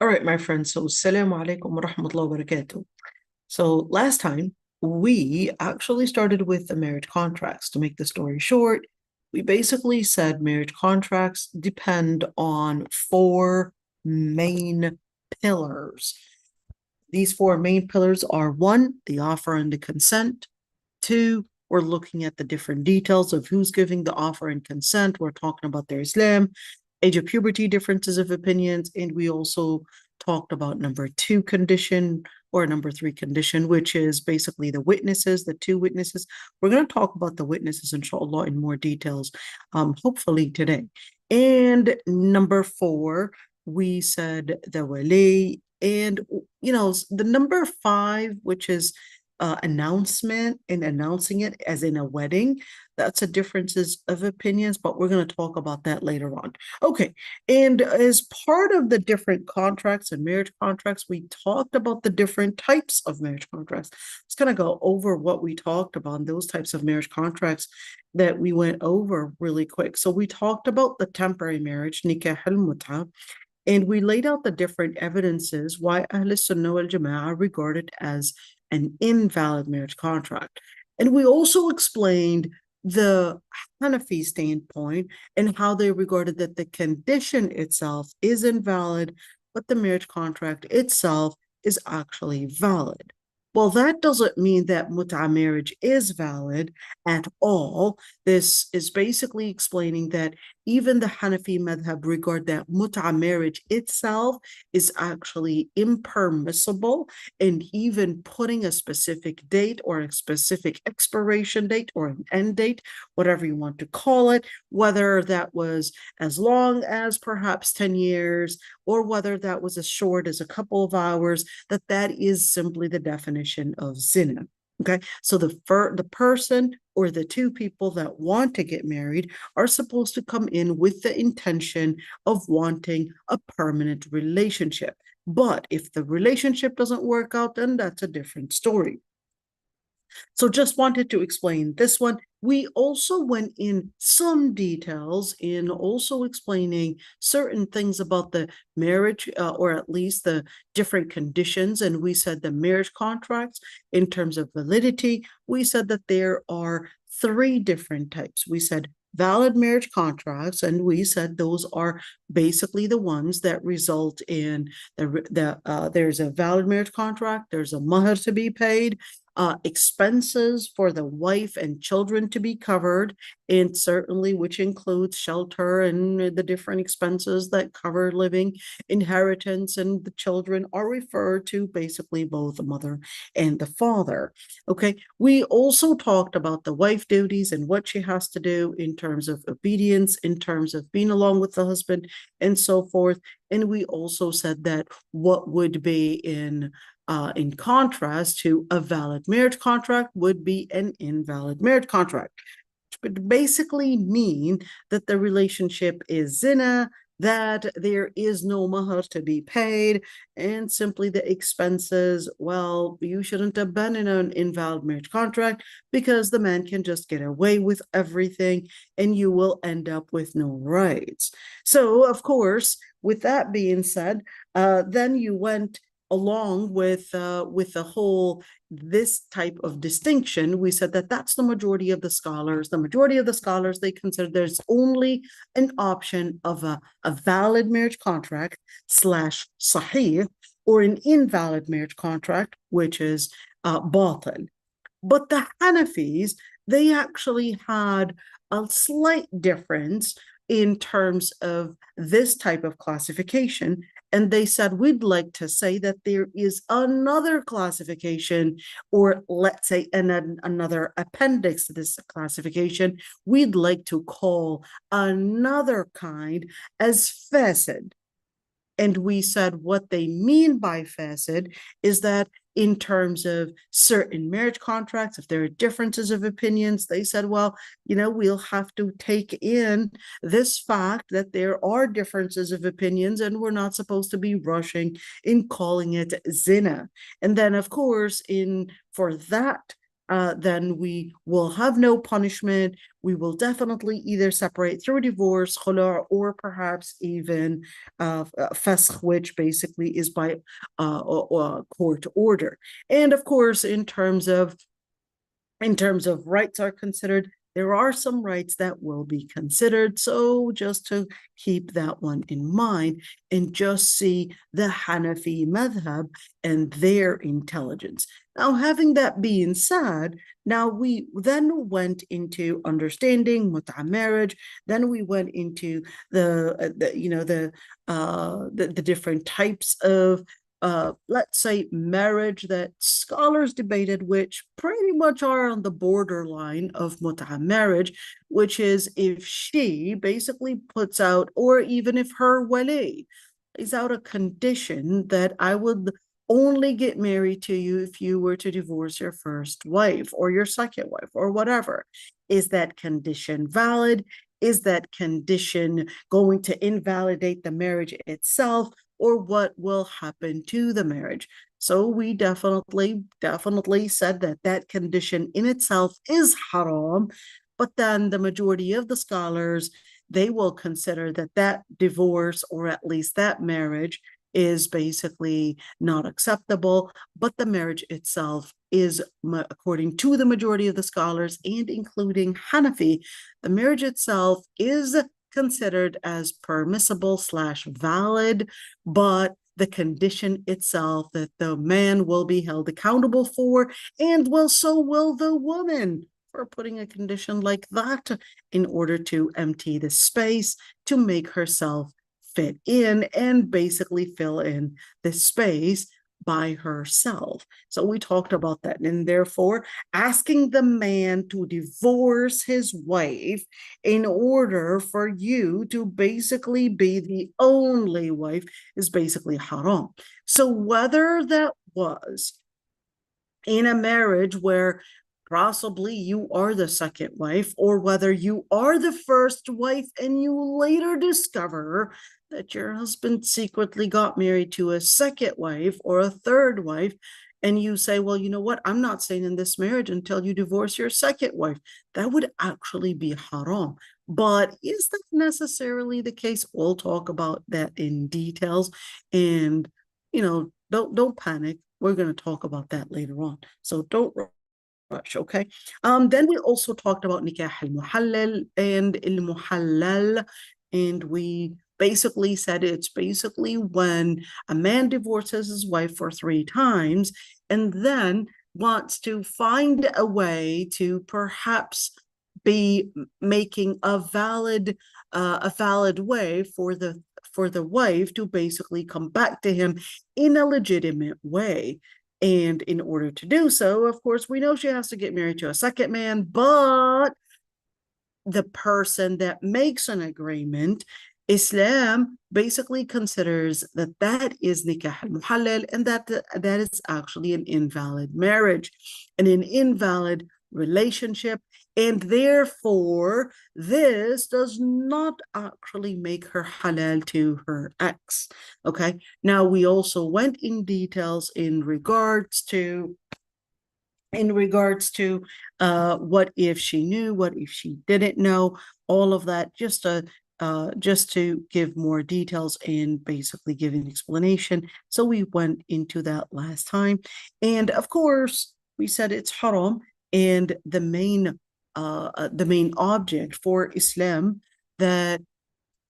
All right, my friends. So, Assalamu alaikum wa rahmatullahi wa barakatuh. So, last time we actually started with the marriage contracts. To make the story short, we basically said marriage contracts depend on four main pillars. These four main pillars are one, the offer and the consent. Two, we're looking at the different details of who's giving the offer and consent. We're talking about their Islam, age of puberty, differences of opinions, and we also talked about number two condition or number three condition, which is basically the witnesses, the two witnesses. We're going to talk about the witnesses, inshallah, in more details, hopefully today. And number four, we said the wali, and the number five, which is announcement and announcing it as in a wedding. That's a differences of opinions, but we're going to talk about that later on. Okay, and as part of the different contracts and marriage contracts, we talked about the different types of marriage contracts. Let's kind of go over what we talked about, those types of marriage contracts that we went over really quick. So we talked about the temporary marriage, nikah al-mut'a, and we laid out the different evidences why Ahl Sunnah wal Jama'ah regard it as an invalid marriage contract. And we also explained the Hanafi standpoint and how they regarded that the condition itself is invalid, but the marriage contract itself is actually valid. Well, that doesn't mean that mut'a marriage is valid at all. This is basically explaining that even the Hanafi madhab regard that mut'a marriage itself is actually impermissible, and even putting a specific date or a specific expiration date or an end date, whatever you want to call it, whether that was as long as perhaps 10 years or whether that was as short as a couple of hours, that is simply the definition of zina. Okay, so the person or the two people that want to get married are supposed to come in with the intention of wanting a permanent relationship. But if the relationship doesn't work out, then that's a different story. So just wanted to explain this one. We also went in some details in also explaining certain things about the marriage, or at least the different conditions. And we said the marriage contracts in terms of validity, we said that there are three different types. We said valid marriage contracts, and we said those are basically the ones that result in there's a valid marriage contract, there's a mahr to be paid, expenses for the wife and children to be covered, and certainly which includes shelter and the different expenses that cover living, inheritance, and the children are referred to basically both the mother and the father. Okay, we also talked about the wife duties and what she has to do in terms of obedience, in terms of being along with the husband, and so forth. And we also said that what would be in contrast to a valid marriage contract would be an invalid marriage contract, which would basically mean that the relationship is zina, that there is no mahar to be paid, and simply the expenses, well, you shouldn't have been in an invalid marriage contract because the man can just get away with everything and you will end up with no rights. So, of course, with that being said, then you went along with the whole this type of distinction. We said that that's the majority of the scholars. The majority of the scholars, they consider there's only an option of a valid marriage contract slash sahih, or an invalid marriage contract, which is batil. But the Hanafis, they actually had a slight difference in terms of this type of classification. And they said, we'd like to say that there is another classification, or let's say another appendix to this classification, we'd like to call another kind as fasid. And we said what they mean by fasid is that in terms of certain marriage contracts, if there are differences of opinions, they said, well, we'll have to take in this fact that there are differences of opinions and we're not supposed to be rushing in calling it zina. And then, of course, for that then we will have no punishment. We will definitely either separate through divorce, khula, or perhaps even fasakh, which basically is by court order. And of course, in terms of rights are considered, there are some rights that will be considered. So just to keep that one in mind and just see the Hanafi madhab and their intelligence. Now, having that being said, now we then went into understanding mut'a marriage. Then we went into the different types of let's say marriage that scholars debated, which pretty much are on the borderline of mut'a marriage, which is if she basically puts out, or even if her wali is out a condition that I would only get married to you if you were to divorce your first wife or your second wife or whatever. Is that condition valid? Is that condition going to invalidate the marriage itself? Or what will happen to the marriage? So we definitely said that condition in itself is haram, but then the majority of the scholars, they will consider that divorce, or at least that marriage, is basically not acceptable, but the marriage itself is, according to the majority of the scholars, and including Hanafi, the marriage itself is considered as permissible / valid, but the condition itself that the man will be held accountable for, and so will the woman, for putting a condition like that in order to empty the space to make herself fit in and basically fill in the space by herself. So we talked about that, and therefore asking the man to divorce his wife in order for you to basically be the only wife is basically haram. So whether that was in a marriage where possibly you are the second wife, or whether you are the first wife and you later discover that your husband secretly got married to a second wife or a third wife, and you say, well, you know what, I'm not staying in this marriage until you divorce your second wife, that would actually be haram. But is that necessarily the case? We'll talk about that in details, and don't panic. We're going to talk about that later on, so don't rush, okay? Then we also talked about nikah al-muhallal and al-muhallal, and we basically said it's basically when a man divorces his wife for 3 times and then wants to find a way to perhaps be making a valid way for the wife to basically come back to him in a legitimate way. And in order to do so, of course, we know she has to get married to a second man, but the person that makes an agreement, Islam basically considers that is nikah al-muhallal, and that is actually an invalid marriage and an invalid relationship, and therefore this does not actually make her halal to her ex. Okay, now we also went in details in regards to what if she knew, what if she didn't know, all of that, just to give more details and basically give an explanation. So we went into that last time, and of course we said it's haram, and the main object for Islam, that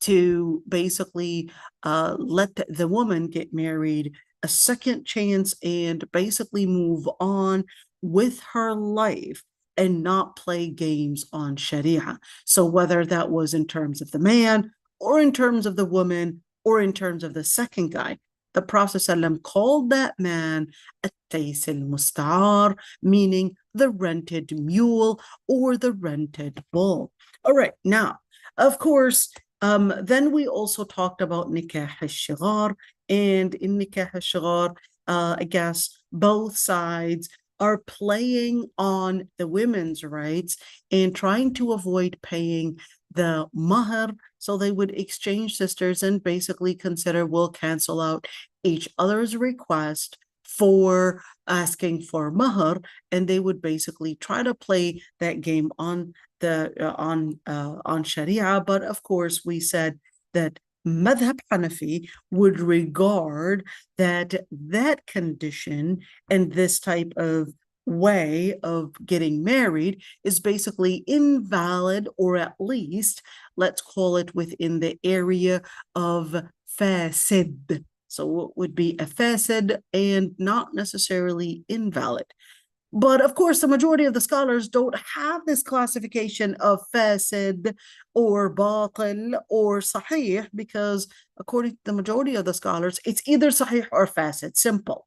to basically let the woman get married a second chance and basically move on with her life and not play games on Sharia. So whether that was in terms of the man, or in terms of the woman, or in terms of the second guy, the Prophet ﷺ called that man at-tays al-musta'ar, meaning the rented mule or the rented bull. All right, now, of course, then we also talked about nikah al-shighar, and in nikah al-shighar, I guess both sides are playing on the women's rights and trying to avoid paying the mahar, so they would exchange sisters and basically consider, we'll cancel out each other's request for asking for mahar, and they would basically try to play that game on the on Sharia. But of course, we said that Madhab Hanafi would regard that condition and this type of way of getting married is basically invalid, or at least let's call it within the area of fasid. So it would be a fasid and not necessarily invalid. But of course, the majority of the scholars don't have this classification of fasid or batil or sahih, because according to the majority of the scholars, it's either sahih or fasid, simple.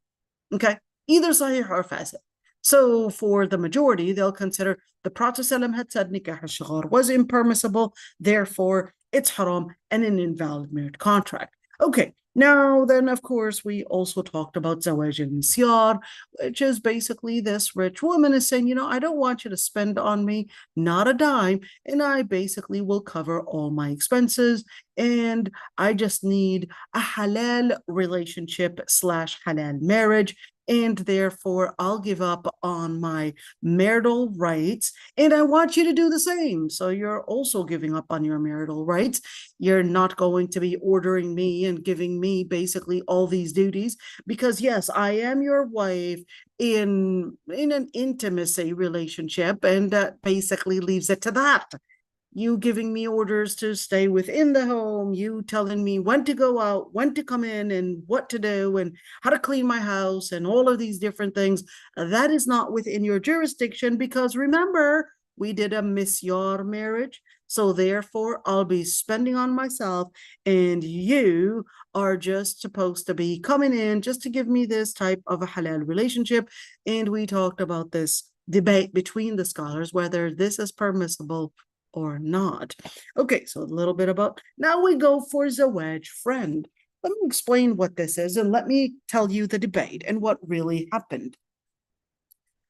Okay, either sahih or fasid. So for the majority, they'll consider the Prophet ﷺ had said nikah al-shighar was impermissible, therefore it's haram and an invalid marriage contract. Okay, now then, of course, we also talked about zawaj al-misyar, which is basically this rich woman is saying, I don't want you to spend on me, not a dime, and I basically will cover all my expenses, and I just need a halal relationship / halal marriage, and therefore I'll give up on my marital rights, and I want you to do the same. So you're also giving up on your marital rights. You're not going to be ordering me and giving me basically all these duties, because yes, I am your wife in an intimacy relationship, and that basically leaves it to that. You giving me orders to stay within the home, you telling me when to go out, when to come in, and what to do, and how to clean my house, and all of these different things. That is not within your jurisdiction, because remember, we did a misyar marriage. So therefore, I'll be spending on myself, and you are just supposed to be coming in just to give me this type of a halal relationship. And we talked about this debate between the scholars, whether this is permissible or not. Okay, so a little bit about, now we go for zawaj friend. Let me explain what this is, and let me tell you the debate and what really happened.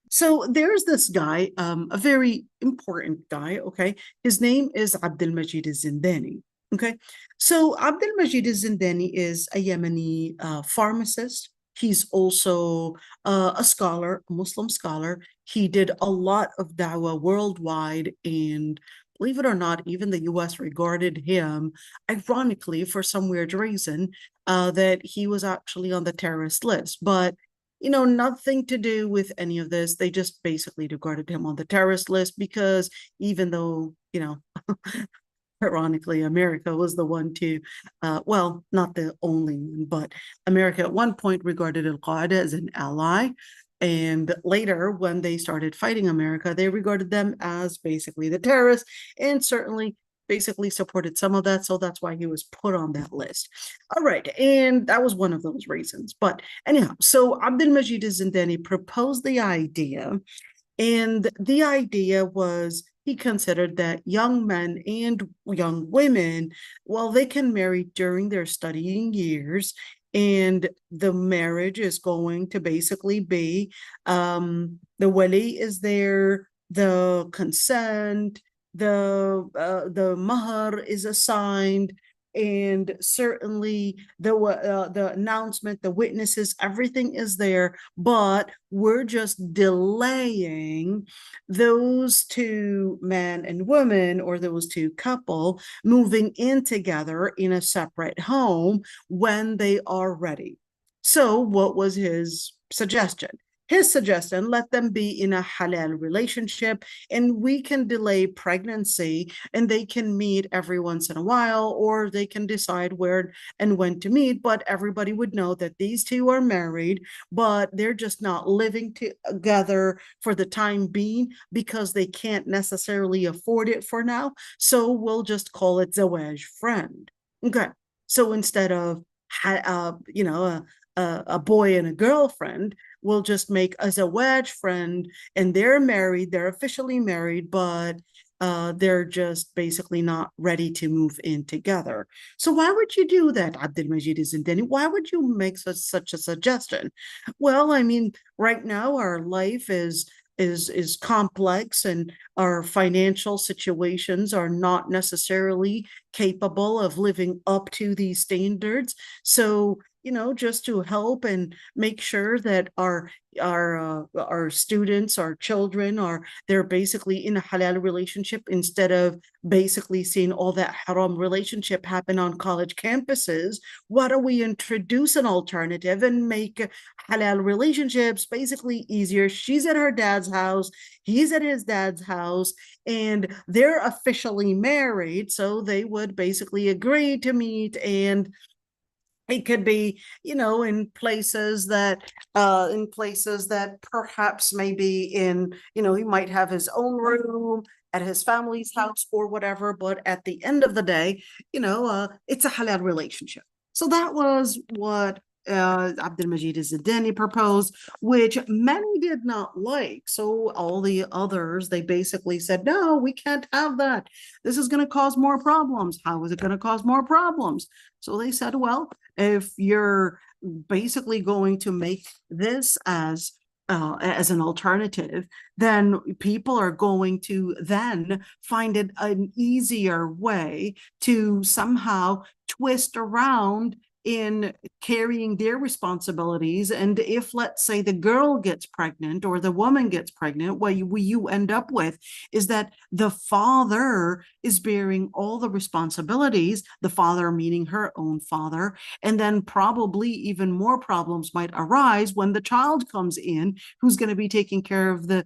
So there's this guy, a very important guy, okay? His name is Abdul Majid al-Zindani, okay? So Abdul Majid al-Zindani is a Yemeni pharmacist. He's also a scholar, a Muslim scholar. He did a lot of da'wah worldwide, and believe it or not, even the US regarded him, ironically, for some weird reason, that he was actually on the terrorist list. But, nothing to do with any of this. They just basically regarded him on the terrorist list because even though, ironically, America was the one to, well, not the only one, but America at one point regarded al-Qaeda as an ally. And later, when they started fighting America, they regarded them as basically the terrorists, and certainly basically supported some of that. So that's why he was put on that list. All right. And that was one of those reasons. But anyhow, so Abdul Majid al-Zindani proposed the idea. And the idea was, he considered that young men and young women, well, they can marry during their studying years, and the marriage is going to basically be the wali is there, the consent, the mahar is assigned, and certainly the announcement, the witnesses, everything is there, but we're just delaying those two men and women, or those two couple, moving in together in a separate home when they are ready. So what was his suggestion? His suggestion, let them be in a halal relationship, and we can delay pregnancy, and they can meet every once in a while, or they can decide where and when to meet, but everybody would know that these two are married, but they're just not living together for the time being because they can't necessarily afford it for now. So we'll just call it zawaj friend. Okay, so instead of a boy and a girlfriend, we'll just make a zawaj friend, and they're married, they're officially married, but they're just basically not ready to move in together. So why would you do that, Abdul Majid al-Zindani? Why would you make such a suggestion? Well, I mean, right now our life is complex, and our financial situations are not necessarily capable of living up to these standards. So just to help and make sure that our students, our children, they're basically in a halal relationship instead of basically seeing all that haram relationship happen on college campuses. Why don't we introduce an alternative and make halal relationships basically easier? She's at her dad's house, he's at his dad's house, and they're officially married, so they would basically agree to meet. And it could be, in places that perhaps maybe he might have his own room at his family's house or whatever, but at the end of the day, it's a halal relationship. So that was what Abdul Majid Zidani proposed, which many did not like. So all the others, they basically said, no, we can't have that. This is going to cause more problems. How is it going to cause more problems? So they said, well, if you're basically going to make this as an alternative, then people are going to then find it an easier way to somehow twist around in carrying their responsibilities. And if, let's say, the girl gets pregnant or the woman gets pregnant, what you end up with is that the father is bearing all the responsibilities, the father meaning her own father, and then probably even more problems might arise when the child comes in, who's going to be taking care of the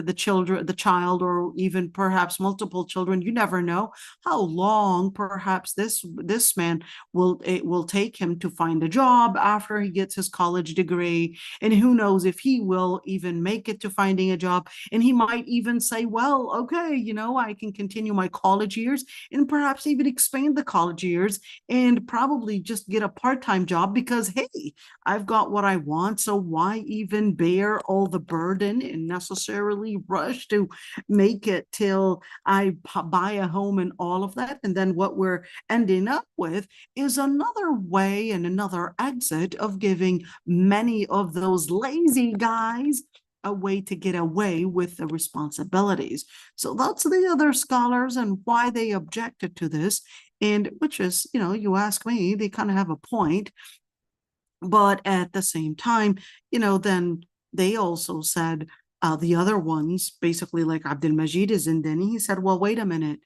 children, the child, or even perhaps multiple children. You never know how long perhaps this man will take him to find a job after he gets his college degree, and who knows if he will even make it to finding a job. And he might even say, well, okay, I can continue my college years and perhaps even expand the college years and probably just get a part-time job because, hey, I've got what I want. So why even bear all the burden and necessarily rush to make it till I buy a home and all of that? And then what we're ending up with is another way and another exit of giving many of those lazy guys a way to get away with the responsibilities. So that's the other scholars and why they objected to this. And which is, you ask me, they kind of have a point. But at the same time, then they also said, the other ones, basically like Abdul Majid Zindani, he said, well, wait a minute.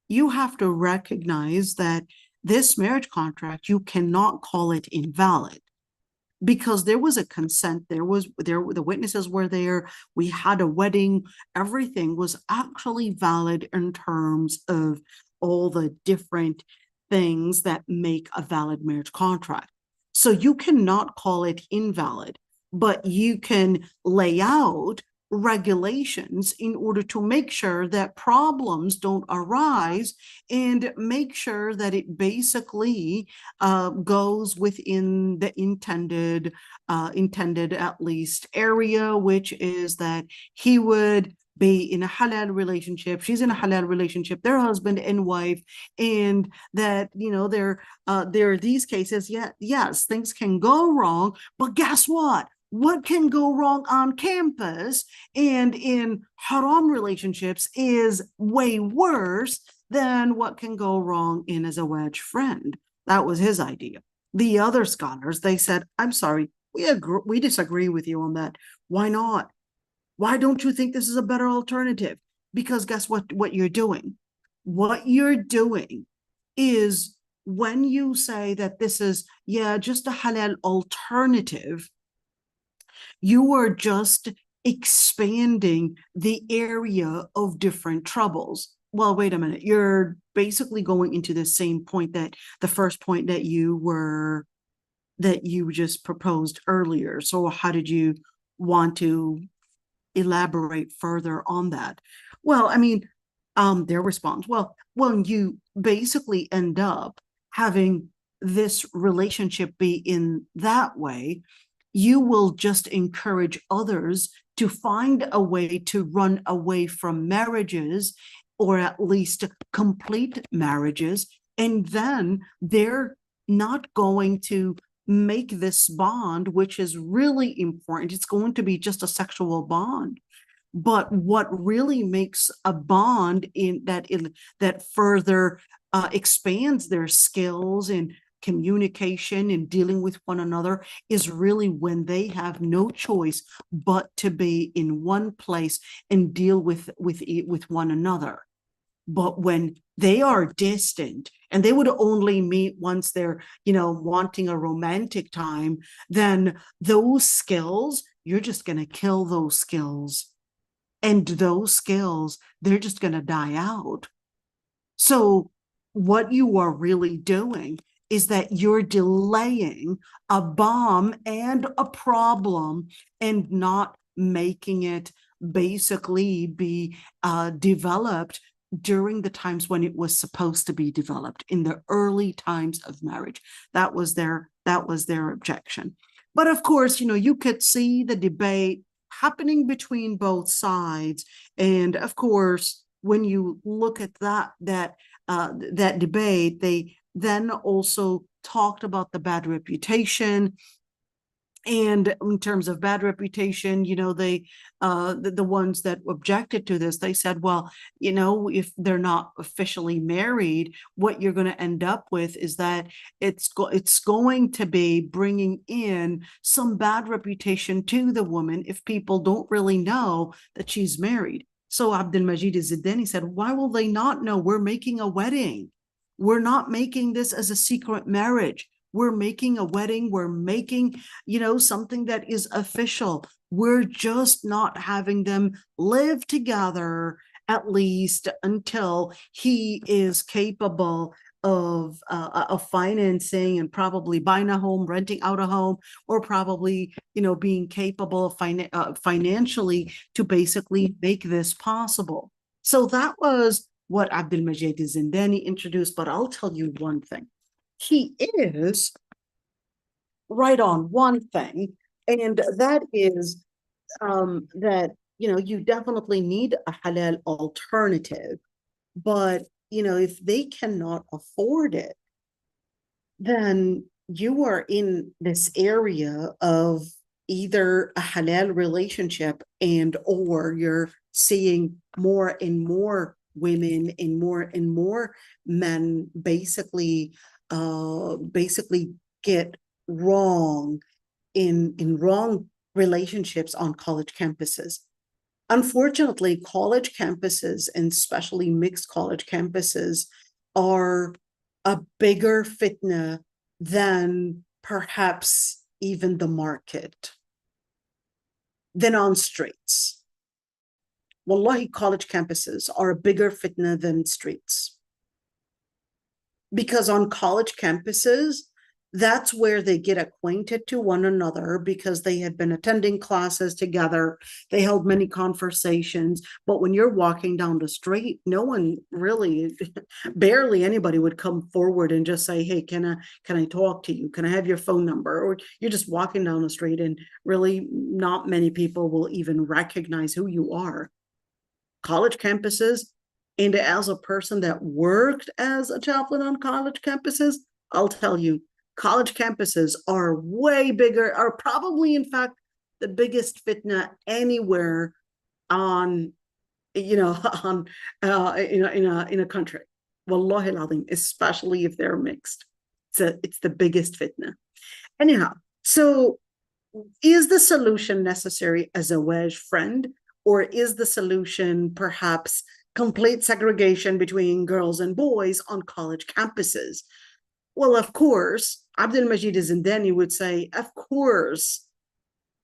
You have to recognize that this marriage contract, you cannot call it invalid because there was a consent. The witnesses were there. We had a wedding. Everything was actually valid in terms of all the different things that make a valid marriage contract. So you cannot call it invalid, but you can lay out regulations in order to make sure that problems don't arise and make sure that it basically goes within the intended at least area, which is that he would be in a halal relationship, she's in a halal relationship, they're husband and wife, and that there are these cases. Yes, things can go wrong, but guess what can go wrong on campus and in haram relationships is way worse than what can go wrong in as a wedge friend. That was his idea. The other scholars, they said, I'm sorry, we disagree with you on that. Why not? Why don't you think this is a better alternative? Because guess what you're doing? What you're doing is when you say that this is, just a halal alternative, you are just expanding the area of different troubles. Well, wait a minute. You're basically going into the same point that the first point that you just proposed earlier. So how did you want to elaborate further on that? Well, I mean, their response, well, when you basically end up having this relationship be in that way, you will just encourage others to find a way to run away from marriages, or at least complete marriages, and then they're not going to make this bond, which is really important. It's going to be just a sexual bond. But what really makes a bond that further expands their skills and communication and dealing with one another is really when they have no choice but to be in one place and deal with one another. But when they are distant and they would only meet once they're, wanting a romantic time, then those skills, you're just going to kill those skills. And those skills, they're just going to die out. So what you are really doing is that you're delaying a bomb and a problem and not making it basically be developed during the times when it was supposed to be developed, in the early times of marriage. That was their objection. But of course, you could see the debate happening between both sides. And of course, when you look at that debate, they then also talked about the bad reputation. And in terms of bad reputation, they the ones that objected to this, they said, well, if they're not officially married, what you're going to end up with is that it's going to be bringing in some bad reputation to the woman if people don't really know that she's married. So Abdul Majid Ziddani said, why will they not know? We're making a wedding. We're not making this as a secret marriage. We're making a wedding. We're making, something that is official. We're just not having them live together, at least until he is capable of financing and probably buying a home, renting out a home, or probably, being capable of financially to basically make this possible. So that was what Abdul Majid Zindani introduced. But I'll tell you one thing. He is right on one thing, and that is that you definitely need a halal alternative, but if they cannot afford it, then you are in this area of either a halal relationship or you're seeing more and more women and more men basically get wrong in wrong relationships on college campuses. Unfortunately, college campuses, and especially mixed college campuses, are a bigger fitna than perhaps even the market, than on streets. Wallahi, college campuses are a bigger fitna than streets. Because on college campuses, that's where they get acquainted to one another because they had been attending classes together. They held many conversations. But when you're walking down the street, no one really, barely anybody would come forward and just say, hey, can I talk to you? Can I have your phone number? Or you're just walking down the street and really not many people will even recognize who you are. College campuses, and as a person that worked as a chaplain on college campuses, I'll tell you, college campuses are way bigger, are probably, in fact, the biggest fitna anywhere in a country. Wallahi al-azim, especially if they're mixed. It's the biggest fitna. Anyhow, so is the solution necessary as a wedge friend, or is the solution perhaps complete segregation between girls and boys on college campuses? Well, of course, Abdul Majid Zindani would say, of course,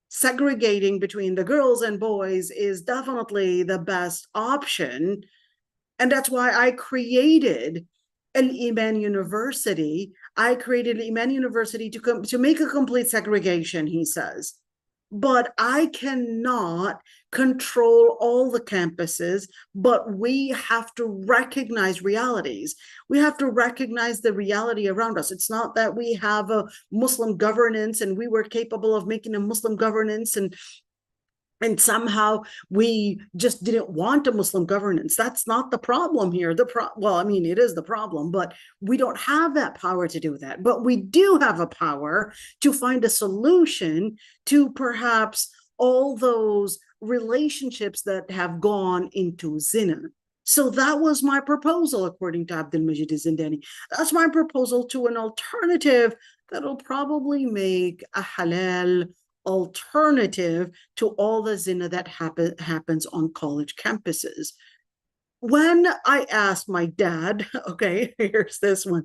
segregating between the girls and boys is definitely the best option. And that's why I created Al-Iman University. I created Al-Iman University to make a complete segregation, he says. But I cannot control all the campuses, but we have to recognize realities. We have to recognize the reality around us. It's not that we have a Muslim governance and we were capable of making a Muslim governance and somehow we just didn't want a Muslim governance. That's not the problem here. It is the problem, but we don't have that power to do that. But we do have a power to find a solution to perhaps all those relationships that have gone into zina. So that was my proposal, according to Abdul Majid Zindani. That's my proposal to an alternative that'll probably make a halal alternative to all the zina that happens on college campuses. When I asked my dad, okay, here's this one.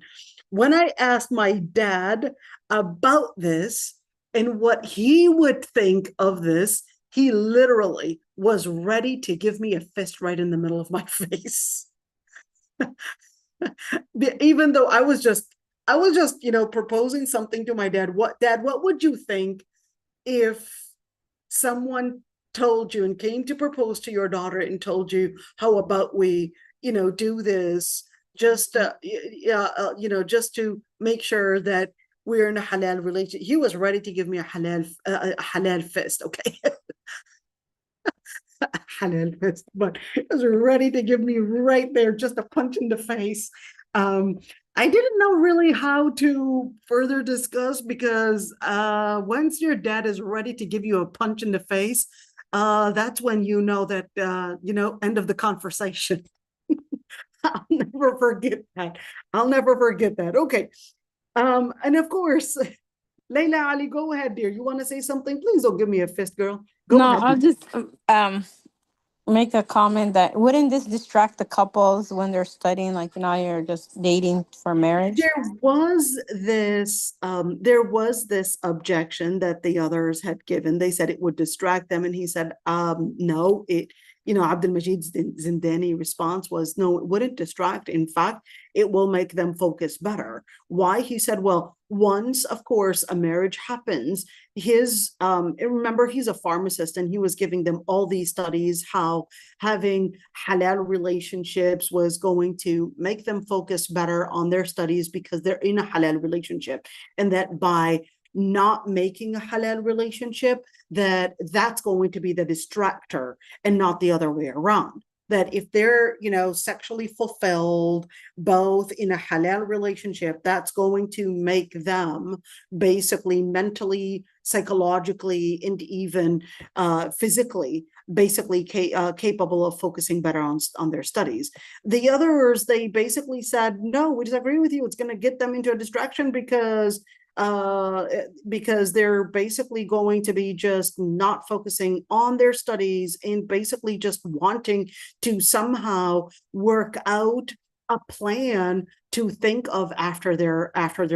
When I asked my dad about this and what he would think of this, he literally was ready to give me a fist right in the middle of my face. Even though I was just, proposing something to my dad. What would you think if someone told you and came to propose to your daughter and told you, how about we, do this just, just to make sure that we're in a halal relationship? He was ready to give me a halal fist, okay? Halal fist, but he was ready to give me right there, just a punch in the face. I didn't know really how to further discuss, because once your dad is ready to give you a punch in the face, that's when you know that, end of the conversation. I'll never forget that. I'll never forget that. Okay. And of course, Layla Ali, go ahead, dear. You want to say something? Please don't give me a fist, girl. Go No, ahead. I'll just make a comment that wouldn't this distract the couples when they're studying, like now you're just dating for marriage? There was this objection that the others had given. They said it would distract them, and he said, no, Abdul Majid Zindani response was, no, it wouldn't distract. In fact, it will make them focus better. Why? He said, well, once, of course, a marriage happens, remember, he's a pharmacist, and he was giving them all these studies, how having halal relationships was going to make them focus better on their studies because they're in a halal relationship, and that by not making a halal relationship, that's going to be the distractor and not the other way around. That if they're, sexually fulfilled, both in a halal relationship, that's going to make them basically mentally, psychologically, and even physically, basically capable of focusing better on their studies. The others, they basically said, no, we disagree with you. It's going to get them into a distraction because they're basically going to be just not focusing on their studies and basically just wanting to somehow work out a plan to think of after their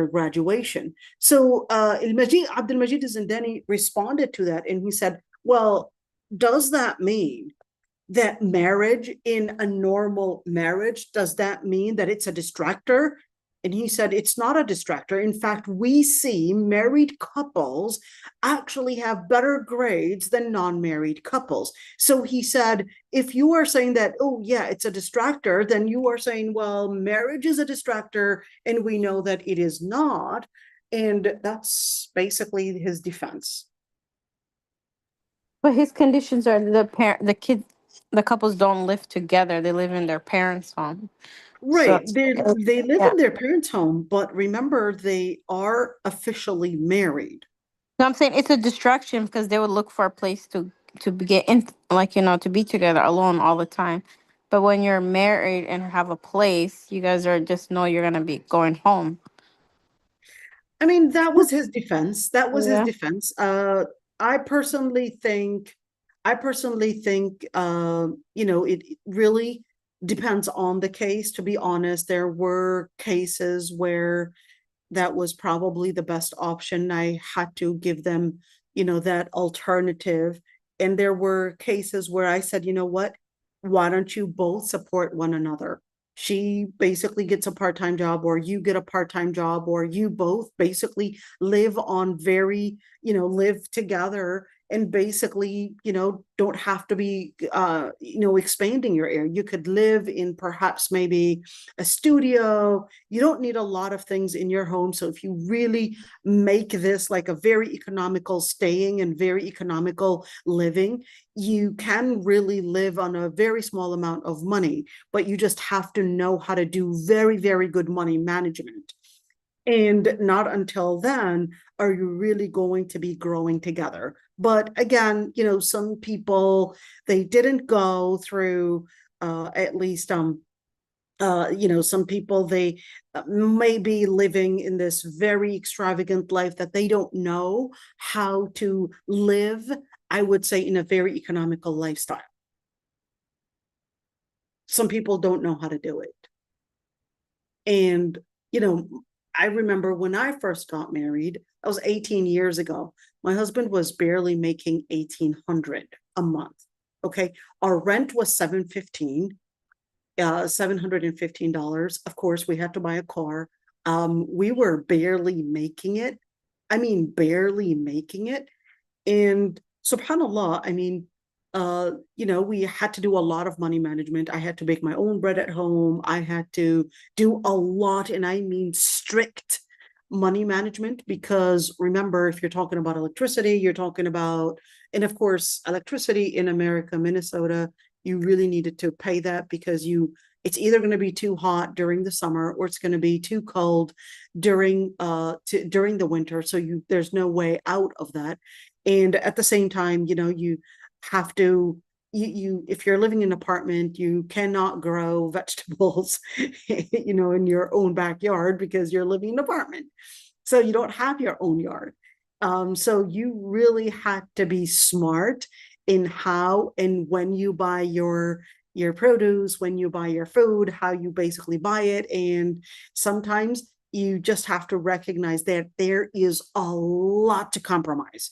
graduation. So Abdul Majid Zindani responded to that, and he said, well, does that mean that marriage, in a normal marriage, does that mean that it's a distractor? And he said, it's not a distractor. In fact, we see married couples actually have better grades than non-married couples. So he said, if you are saying that, oh, yeah, it's a distractor, then you are saying, well, marriage is a distractor, and we know that it is not. And that's basically his defense. But his conditions are the couples don't live together; they live in their parents' home. Right. So They live yeah. in their parents' home, but remember, they are officially married. No, I'm saying it's a distraction because they would look for a place to get in, like to be together alone all the time. But when you're married and have a place, you guys are just know you're gonna be going home. I mean, that was his defense. That was his Yeah. defense. I personally think, it really depends on the case. To be honest, there were cases where that was probably the best option. I had to give them, that alternative. And there were cases where I said, you know what? Why don't you both support one another? She basically gets a part-time job, or you get a part-time job, or you both basically live live together, and basically, don't have to be, expanding your area. You could live in perhaps maybe a studio. You don't need a lot of things in your home. So if you really make this like a very economical staying and very economical living, you can really live on a very small amount of money, but you just have to know how to do very, very good money management. And not until then are you really going to be growing together. But again, some people, they didn't go through at least some people, they may be living in this very extravagant life that they don't know how to live, I would say, in a very economical lifestyle. Some people don't know how to do it. And, I remember when I first got married, that was 18 years ago. My husband was barely making 1,800 a month. Okay. Our rent was $715. Of course, we had to buy a car. We were barely making it. I mean, barely making it. And subhanAllah, we had to do a lot of money management. I had to bake my own bread at home. I had to do a lot, and I mean strict money management, because remember, if you're talking about electricity, you're talking about, and of course, electricity in America, Minnesota, you really needed to pay that because it's either going to be too hot during the summer or it's going to be too cold during the winter. So there's no way out of that. And at the same time, you have to, if you're living in an apartment, you cannot grow vegetables, in your own backyard because you're living in an apartment. So you don't have your own yard. So you really had to be smart in how and when you buy your produce, when you buy your food, how you basically buy it. And sometimes you just have to recognize that there is a lot to compromise.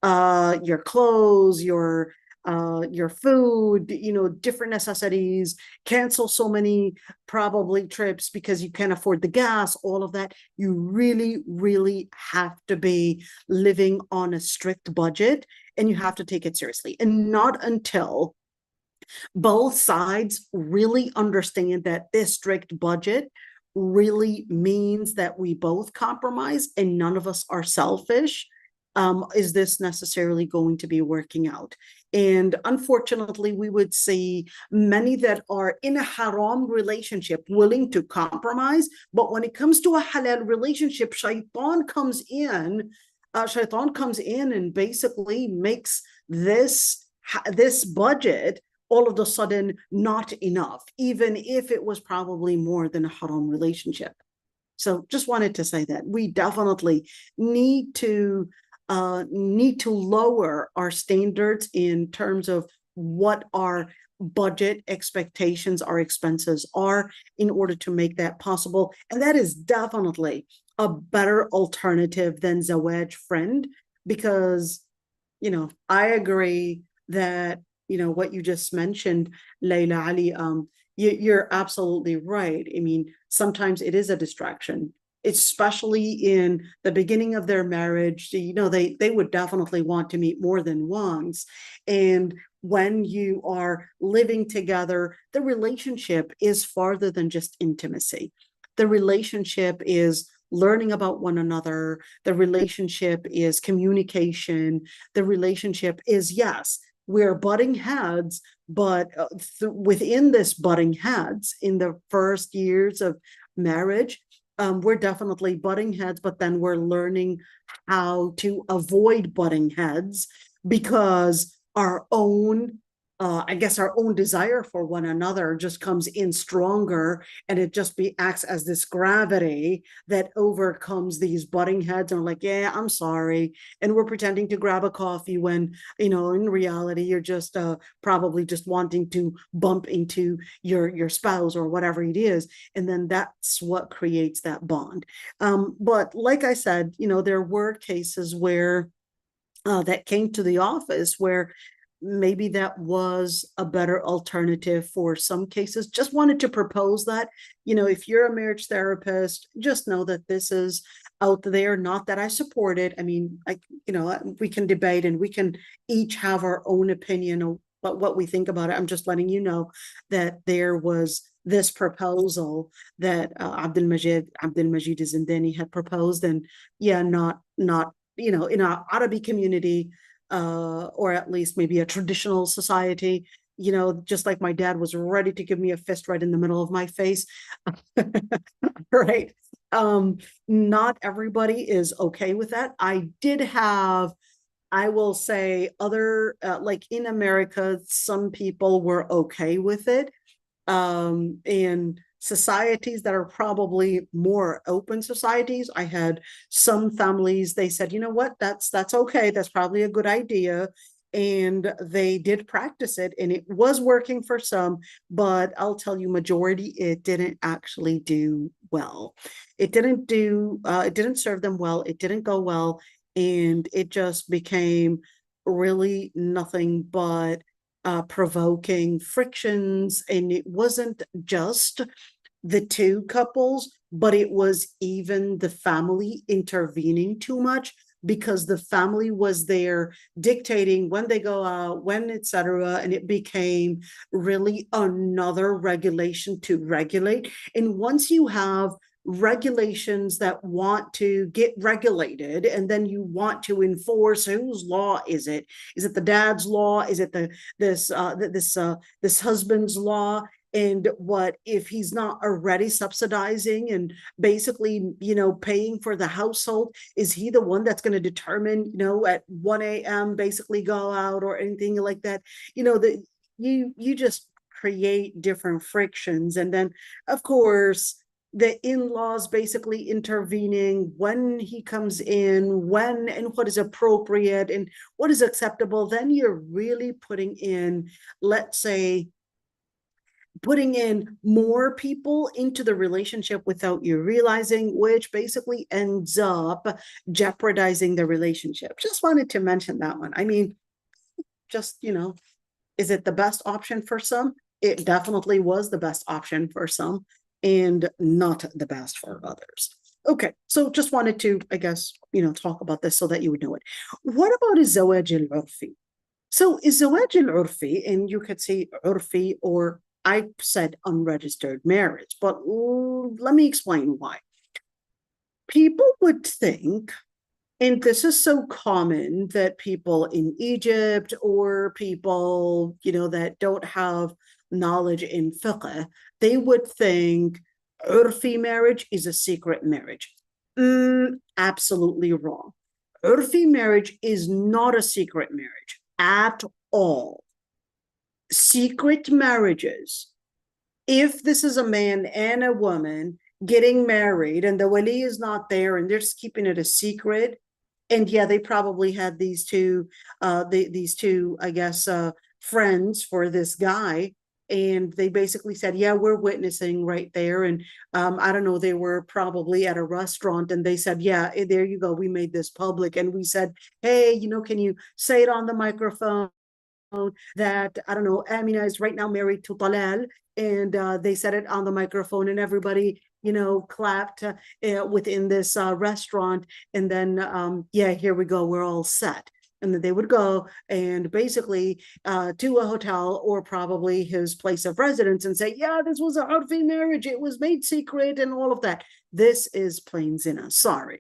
Your clothes, your food, different necessities, cancel so many probably trips because you can't afford the gas, all of that. You really, really have to be living on a strict budget, and you have to take it seriously. And not until both sides really understand that this strict budget really means that we both compromise and none of us are selfish, is this necessarily going to be working out? And unfortunately, we would see many that are in a haram relationship willing to compromise, but when it comes to a halal relationship, shaitan comes in and basically makes this budget all of a sudden not enough, even if it was probably more than a haram relationship. So just wanted to say that we definitely need to lower our standards in terms of what our budget expectations, our expenses are, in order to make that possible. And that is definitely a better alternative than Zawaj friend, because, I agree that, what you just mentioned, Layla Ali, you're absolutely right. I mean, sometimes it is a distraction, especially in the beginning of their marriage. They would definitely want to meet more than once. And when you are living together, the relationship is farther than just intimacy. The relationship is learning about one another. The relationship is communication. The relationship is, yes, we're butting heads, but within this butting heads, in the first years of marriage, we're definitely butting heads, but then we're learning how to avoid butting heads, because our own desire for one another just comes in stronger, and it just acts as this gravity that overcomes these butting heads. And we're like, yeah, I'm sorry. And we're pretending to grab a coffee when, in reality, you're just probably just wanting to bump into your spouse or whatever it is. And then that's what creates that bond. But like I said, there were cases where that came to the office where maybe that was a better alternative for some cases. Just wanted to propose that, if you're a marriage therapist, just know that this is out there. Not that I support it. I mean, we can debate and we can each have our own opinion of what we think about it. I'm just letting you know that there was this proposal that Abdul Majid Zindani had proposed, and not in our Arabic community, or at least maybe a traditional society, just like my dad was ready to give me a fist right in the middle of my face. Right. Not everybody is okay with that. I did have I will say like in America, some people were okay with it. In societies that are probably more open societies, I had some families, they said, you know what, that's okay. That's probably a good idea. And they did practice it and it was working for some, but I'll tell you, majority, it didn't actually do well. It didn't serve them well. It didn't go well. And it just became really nothing but provoking frictions. And it wasn't just the two couples, but it was even the family intervening too much because the family was there dictating when they go out, when, etc. And it became really another regulation to regulate. And once you have regulations that want to get regulated and then you want to enforce, whose law is it? Is it the dad's law? Is it this husband's law? And what if he's not already subsidizing and basically, paying for the household? Is he the one that's going to determine, at 1 a.m. basically go out or anything like that? You just create different frictions. And then, of course, the in-laws basically intervening when he comes in, when and what is appropriate and what is acceptable. Then you're really putting in, let's say, more people into the relationship without you realizing, which basically ends up jeopardizing the relationship. Just wanted to mention that one. I mean, just, is it the best option for some? It definitely was the best option for some and not the best for others. Okay, so just wanted to, I guess, talk about this so that you would know it. What about الزواج العرفي? So الزواج العرفي, and you could say عرفي, or I said unregistered marriage, but let me explain why. People would think, and this is so common, that people in Egypt or people, that don't have knowledge in fiqh, they would think urfi marriage is a secret marriage. Absolutely wrong. Urfi marriage is not a secret marriage at all. Secret marriages, if this is a man and a woman getting married and the wali is not there and they're just keeping it a secret, and yeah, they probably had these two I guess friends for this guy, and they basically said, yeah, we're witnessing right there. And I don't know, they were probably at a restaurant and they said, yeah, there you go, we made this public. And we said, hey, can you say it on the microphone that, I don't know, Amina is right now married to Talal, and they said it on the microphone and everybody, clapped within this restaurant. And then, yeah, here we go, we're all set. And then they would go and basically to a hotel or probably his place of residence and say, yeah, this was a Urfi marriage. It was made secret and all of that. This is plain zina. Sorry.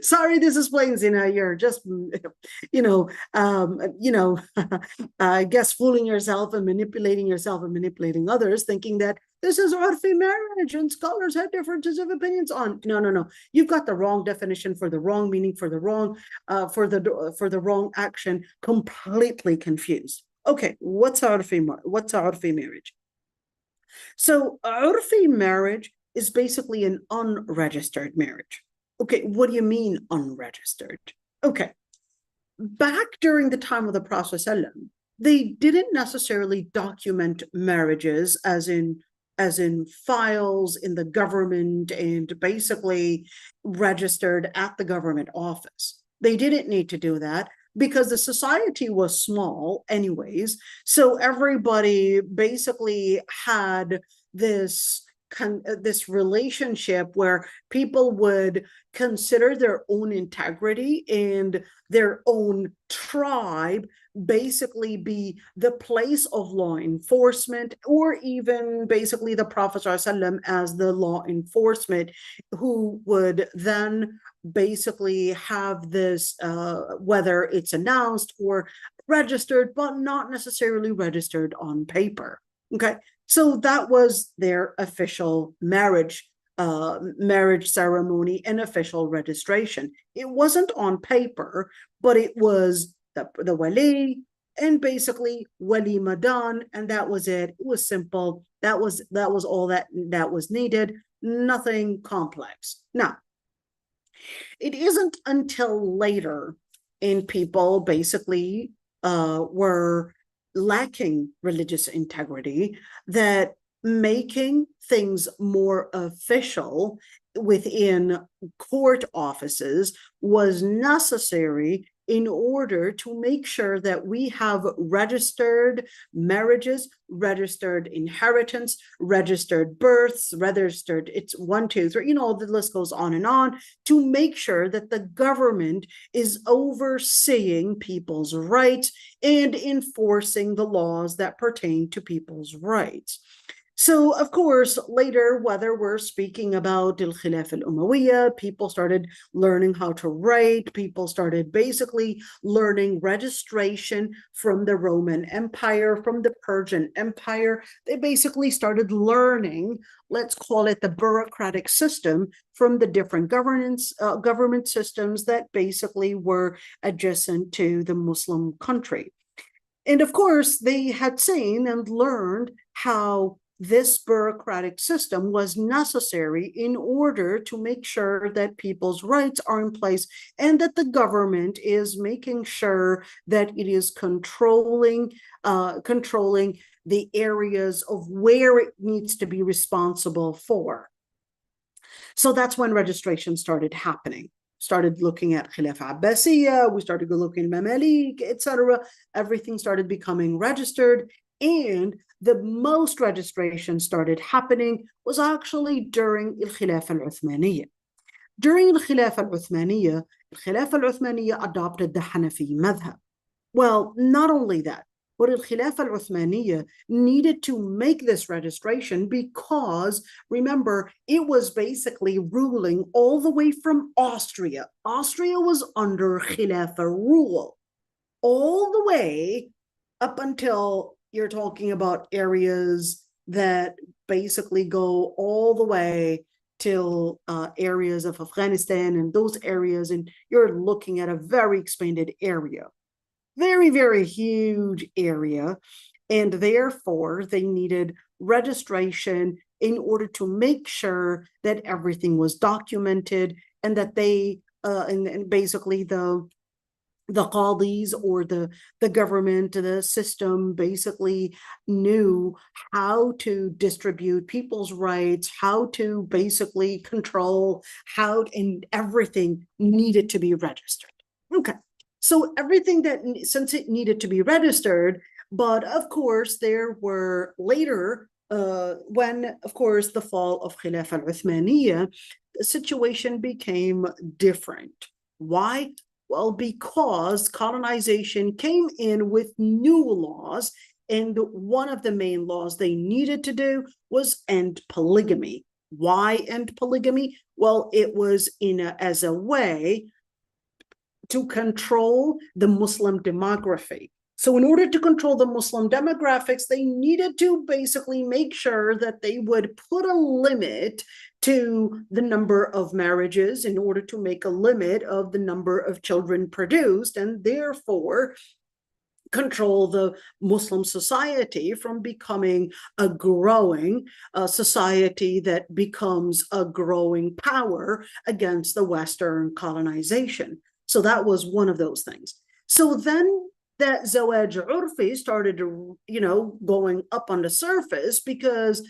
Sorry, this is plain zina. You're just, I guess fooling yourself and manipulating others, thinking that this is urfi marriage and scholars have differences of opinions on. No. You've got the wrong definition for the wrong meaning, for the wrong, for the wrong action, completely confused. Okay, what's urfi marriage? So urfi marriage is basically an unregistered marriage. Okay, what do you mean unregistered? Okay, back during the time of the Prophet ﷺ, they didn't necessarily document marriages as in files in the government and basically registered at the government office. They didn't need to do that because the society was small anyways. So everybody basically had this relationship where people would consider their own integrity and their own tribe basically be the place of law enforcement, or even basically the Prophet ﷺ as the law enforcement, who would then basically have this, whether it's announced or registered, but not necessarily registered on paper. Okay, so that was their official marriage marriage ceremony and official registration. It wasn't on paper, but it was the wali and basically walima done, and that was it. It was simple. That was all that was needed. Nothing complex. Now, it isn't until later in people basically were lacking religious integrity that making things more official within court offices was necessary in order to make sure that we have registered marriages, registered inheritance, registered births, registered, it's 1, 2, 3, the list goes on, to make sure that the government is overseeing people's rights and enforcing the laws that pertain to people's rights. So, of course, later, whether we're speaking about al-Khilafah al-Umayyah, people started learning how to write, people started basically learning registration from the Roman Empire, from the Persian Empire. They basically started learning, let's call it the bureaucratic system, from the different government systems that basically were adjacent to the Muslim country. And of course, they had seen and learned how this bureaucratic system was necessary in order to make sure that people's rights are in place and that the government is making sure that it is controlling the areas of where it needs to be responsible for. So that's when registration started happening. Started looking at Khilafah Abbasiyya, we started looking at Mamalik, etc. Everything started becoming registered, and the most registration started happening was actually during al-Khilafah al-Uthmaniyya. During al-Khilafah al-Uthmaniyya adopted the Hanafi madhab. Well, not only that, but al-Khilafah al-Uthmaniyya needed to make this registration because, remember, it was basically ruling all the way from Austria. Austria was under Khilafah rule all the way up until you're talking about areas that basically go all the way till areas of Afghanistan and those areas, and you're looking at a very expanded area. Very, very huge area, and therefore they needed registration in order to make sure that everything was documented and that they and basically the qadis or the government, the system basically knew how to distribute people's rights, how to basically control, and everything needed to be registered. Okay. So everything since it needed to be registered, but of course there were later, when of course the fall of Khilafah al-Uthmaniyya, the situation became different. Why? Well, because colonization came in with new laws, and one of the main laws they needed to do was end polygamy. Why end polygamy? Well, it was as a way to control the Muslim demography. So in order to control the Muslim demographics, they needed to basically make sure that they would put a limit to the number of marriages in order to make a limit of the number of children produced, and therefore control the Muslim society from becoming a growing society that becomes a growing power against the Western colonization. So that was one of those things. So then that Zawaj Urfi started to, going up on the surface, because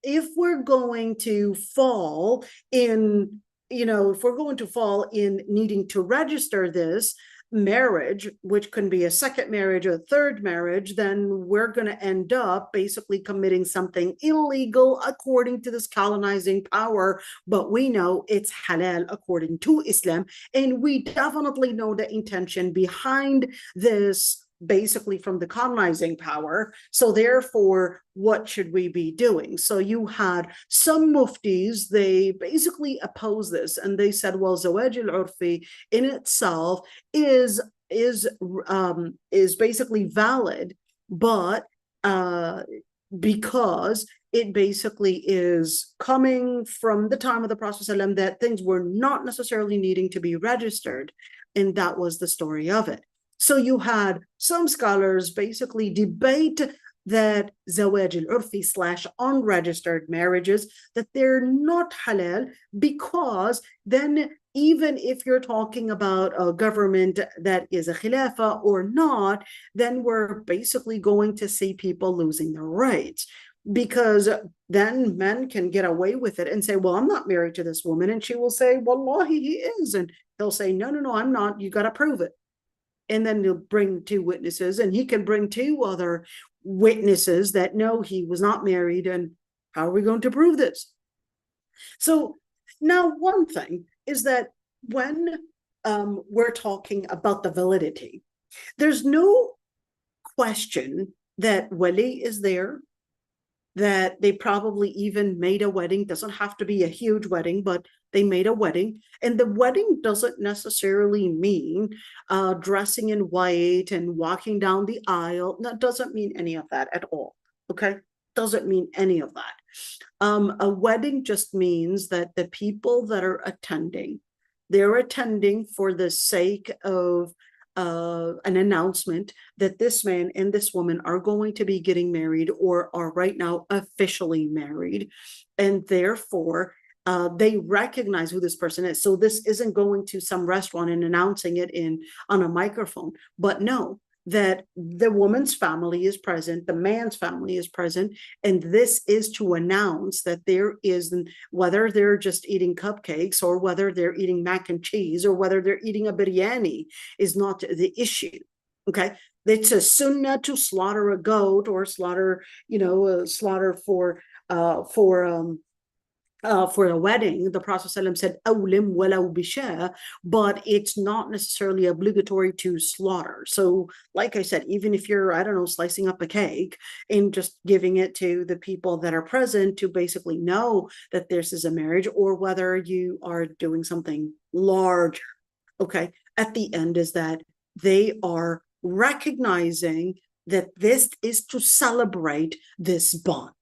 if we're going to fall in, needing to register this marriage, which can be a second marriage or a third marriage, then we're going to end up basically committing something illegal according to this colonizing power. But we know it's halal according to Islam, and we definitely know the intention behind this basically from the colonizing power. So therefore, what should we be doing? So you had some muftis, they basically opposed this, and they said, well, Zawaj al-Urfi in itself is basically valid, but because it basically is coming from the time of the Prophet ﷺ that things were not necessarily needing to be registered. And that was the story of it. So you had some scholars basically debate that zawaj al-urfi / unregistered marriages, that they're not halal, because then even if you're talking about a government that is a khilafah or not, then we're basically going to see people losing their rights, because then men can get away with it and say, well, I'm not married to this woman. And she will say, wallahi, he is. And he'll say, no, I'm not. You got to prove it. And then he'll bring 2 witnesses, and he can bring 2 other witnesses that no, he was not married. And how are we going to prove this? So now one thing is that when we're talking about the validity, there's no question that wali is there, that they probably even made a wedding. Doesn't have to be a huge wedding, but they made a wedding. And the wedding doesn't necessarily mean dressing in white and walking down the aisle. That doesn't mean any of that at all. Okay, doesn't mean any of that. A wedding just means that the people that are attending, they're attending for the sake of an announcement that this man and this woman are going to be getting married, or are right now officially married, and therefore they recognize who this person is. So this isn't going to some restaurant and announcing it on a microphone, but no, that the woman's family is present, the man's family is present, and this is to announce that there is, whether they're just eating cupcakes or whether they're eating mac and cheese or whether they're eating a biryani is not the issue. Okay, it's a sunnah to slaughter a goat or slaughter for a wedding. The Prophet ﷺ said, "Awlim walau bisha," but it's not necessarily obligatory to slaughter. So, like I said, even if you're, I don't know, slicing up a cake and just giving it to the people that are present to basically know that this is a marriage, or whether you are doing something larger, okay, at the end is that they are recognizing that this is to celebrate this bond.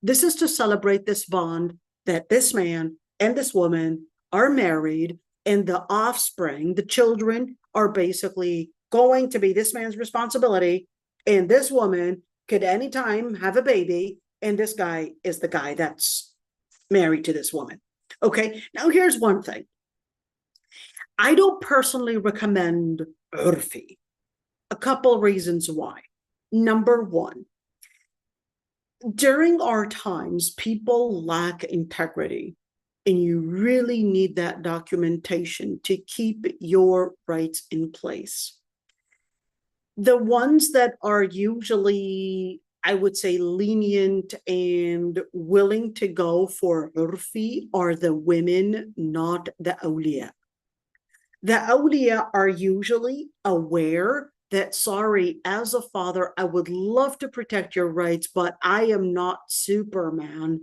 This is to celebrate this bond, that this man and this woman are married, and the offspring, the children, are basically going to be this man's responsibility, and this woman could anytime have a baby, and this guy is the guy that's married to this woman. Okay, now here's one thing. I don't personally recommend urfi. A couple reasons why. Number one, during our times, people lack integrity, and you really need that documentation to keep your rights in place. The ones that are usually, I would say, lenient and willing to go for urfi are the women, not the awliya. The awliya are usually aware that, sorry, as a father, I would love to protect your rights, but I am not Superman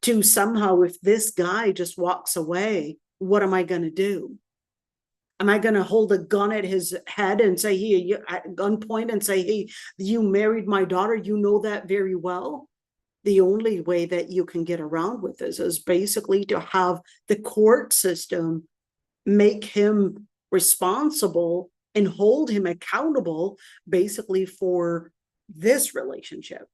to somehow, if this guy just walks away, what am I going to do? Am I going to hold a gun at his head and say, hey, at gunpoint, and say, hey, you married my daughter, you know that very well? The only way that you can get around with this is basically to have the court system make him responsible and hold him accountable basically for this relationship.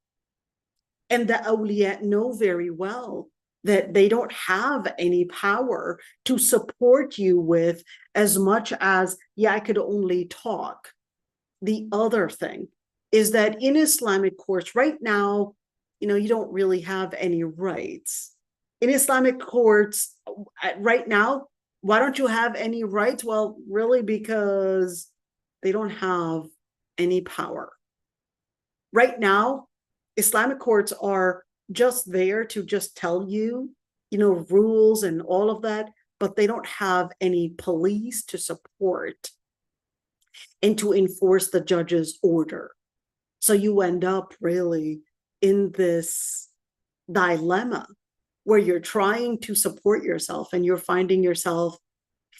And the awliya know very well that they don't have any power to support you with, as much as, yeah, I could only talk. The other thing is that in Islamic courts right now, you don't really have any rights. In Islamic courts right now, why don't you have any rights? Well, really, because they don't have any power. Right now, Islamic courts are just there to just tell you, rules and all of that, but they don't have any police to support and to enforce the judge's order. So you end up really in this dilemma where you're trying to support yourself, and you're finding yourself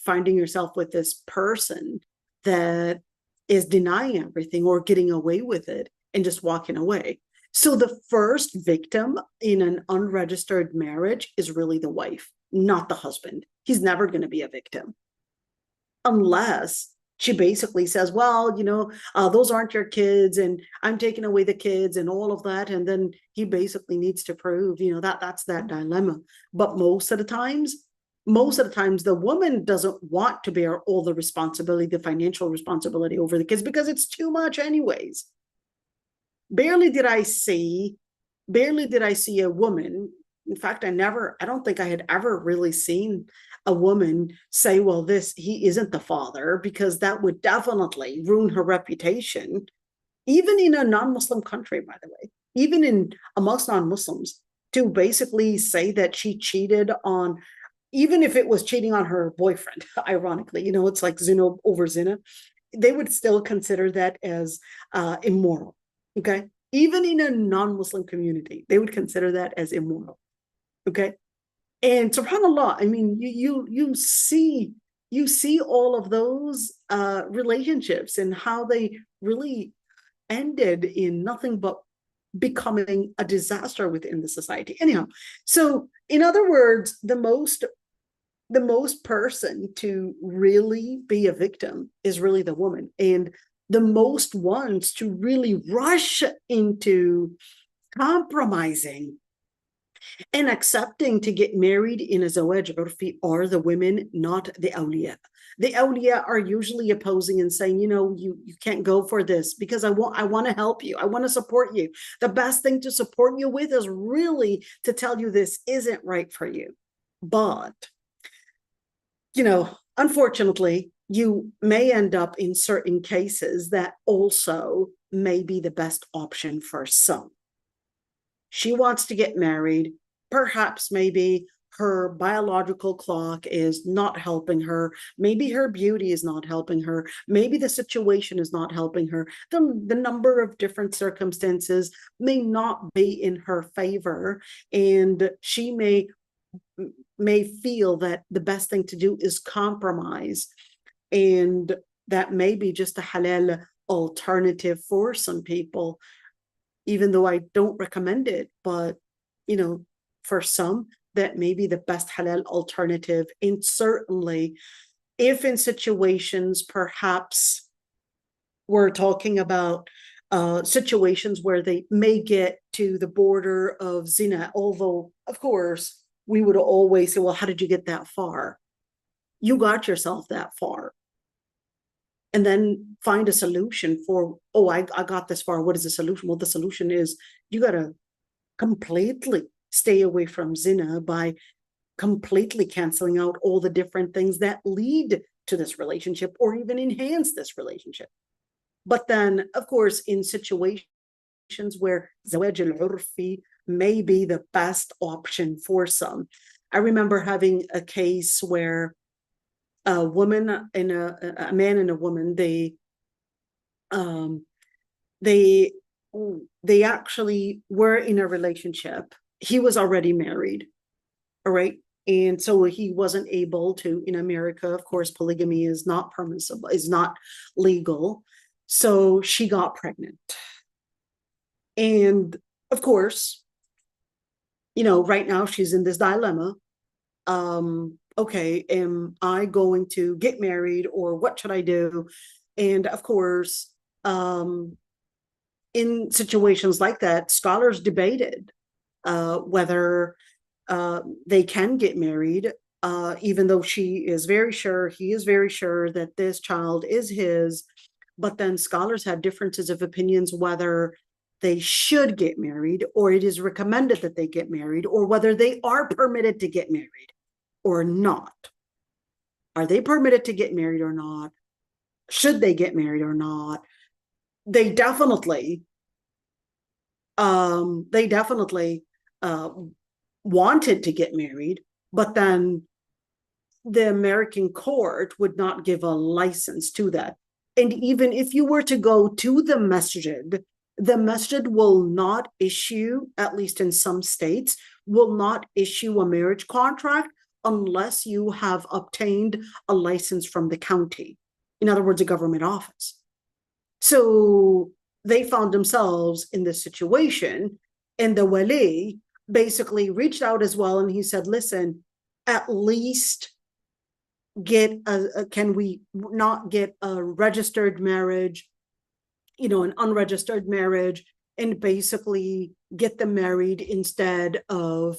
with this person that is denying everything or getting away with it and just walking away. So the first victim in an unregistered marriage is really the wife, not the husband. He's never going to be a victim unless she basically says, well, those aren't your kids and I'm taking away the kids and all of that. And then he basically needs to prove, that's that dilemma. But most of the times, the woman doesn't want to bear all the responsibility, the financial responsibility over the kids, because it's too much anyways. Barely did I see a woman. In fact, I don't think I had ever really seen a woman say, well, he isn't the father, because that would definitely ruin her reputation. Even in a non-Muslim country, by the way, even amongst non-Muslims, to basically say that she cheated on, even if it was cheating on her boyfriend, ironically, it's like zina over zina, they would still consider that as immoral. Okay. Even in a non-Muslim community, they would consider that as immoral. Okay. And subhanAllah, I mean, you see all of those relationships and how they really ended in nothing but becoming a disaster within the society. Anyhow, so in other words, the most person to really be a victim is really the woman. And the most ones to really rush into compromising and accepting to get married in a zawaj urfi are the women, not the awliya. The awliya are usually opposing and saying, you can't go for this because I want to help you. I want to support you. The best thing to support you with is really to tell you this isn't right for you. But, unfortunately, you may end up in certain cases that also may be the best option for some. She wants to get married. Perhaps maybe her biological clock is not helping her. Maybe her beauty is not helping her. Maybe the situation is not helping her. The number of different circumstances may not be in her favor. And she may feel that the best thing to do is compromise. And that may be just a halal alternative for some people, even though I don't recommend it. But, for some, that may be the best halal alternative. And certainly, if in situations, perhaps we're talking about situations where they may get to the border of zina, although, of course, we would always say, well, how did you get that far? You got yourself that far. And then find a solution for, I got this far. What is the solution? Well, the solution is you got to completely stay away from zina by completely canceling out all the different things that lead to this relationship or even enhance this relationship. But then, of course, in situations where zawaj al-urfi may be the best option for some. I remember having a case where a woman and a man and a woman, they actually were in a relationship. He was already married, all right? And so he wasn't able to, in America, of course, polygamy is not permissible, is not legal. So she got pregnant. And of course, right now she's in this dilemma. Okay, am I going to get married or what should I do? And of course, in situations like that, scholars debated whether they can get married, even though he is very sure that this child is his. But then scholars had differences of opinions whether they should get married or it is recommended that they get married, or whether they are permitted to get married or not. Are they permitted to get married or not? Should they get married or not? They definitely wanted to get married, but then the American court would not give a license to that. And even if you were to go to the masjid will not issue, at least in some states, will not issue a marriage contract unless you have obtained a license from the county. In other words, a government office. So they found themselves in this situation, and the wali basically reached out as well, and he said, listen, at least can we not get a registered marriage, an unregistered marriage, and basically get them married instead of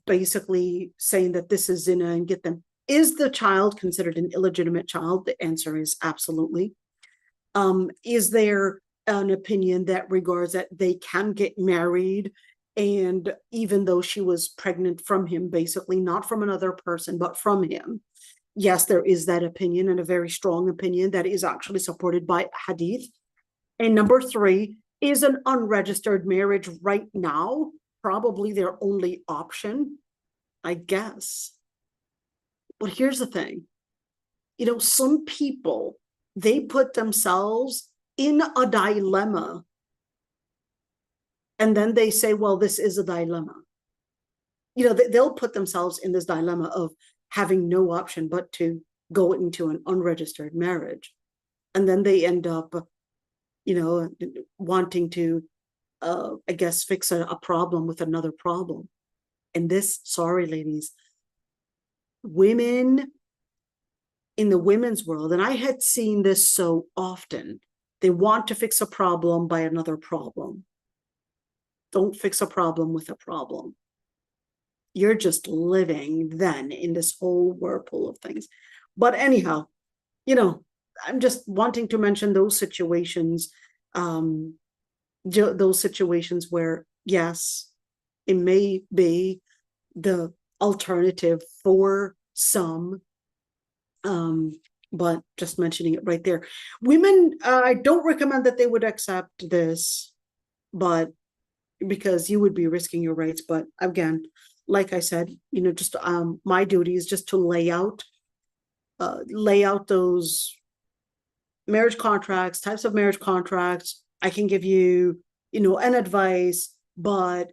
basically saying that this is zina and get them. Is the child considered an illegitimate child? The answer is absolutely. Is there an opinion that regards that they can get married, and even though she was pregnant from him, basically not from another person but from him? Yes, there is that opinion, and a very strong opinion that is actually supported by hadith. And number 3, is an unregistered marriage right now probably their only option? I guess. But here's the thing. Some people, they put themselves in a dilemma, and then they say, well, this is a dilemma. They'll put themselves in this dilemma of having no option but to go into an unregistered marriage. And then they end up, wanting to, I guess, fix a problem with another problem. And this, sorry, ladies, women in the women's world, and I had seen this so often, they want to fix a problem by another problem. Don't fix a problem with a problem. You're just living then in this whole whirlpool of things. But anyhow, I'm just wanting to mention those situations, where, yes, it may be the alternative for some, but just mentioning it right there. Women, I don't recommend that they would accept this, but because you would be risking your rights. But again, like I said, just my duty is just to lay out those marriage contracts, types of marriage contracts. I can give you, an advice, but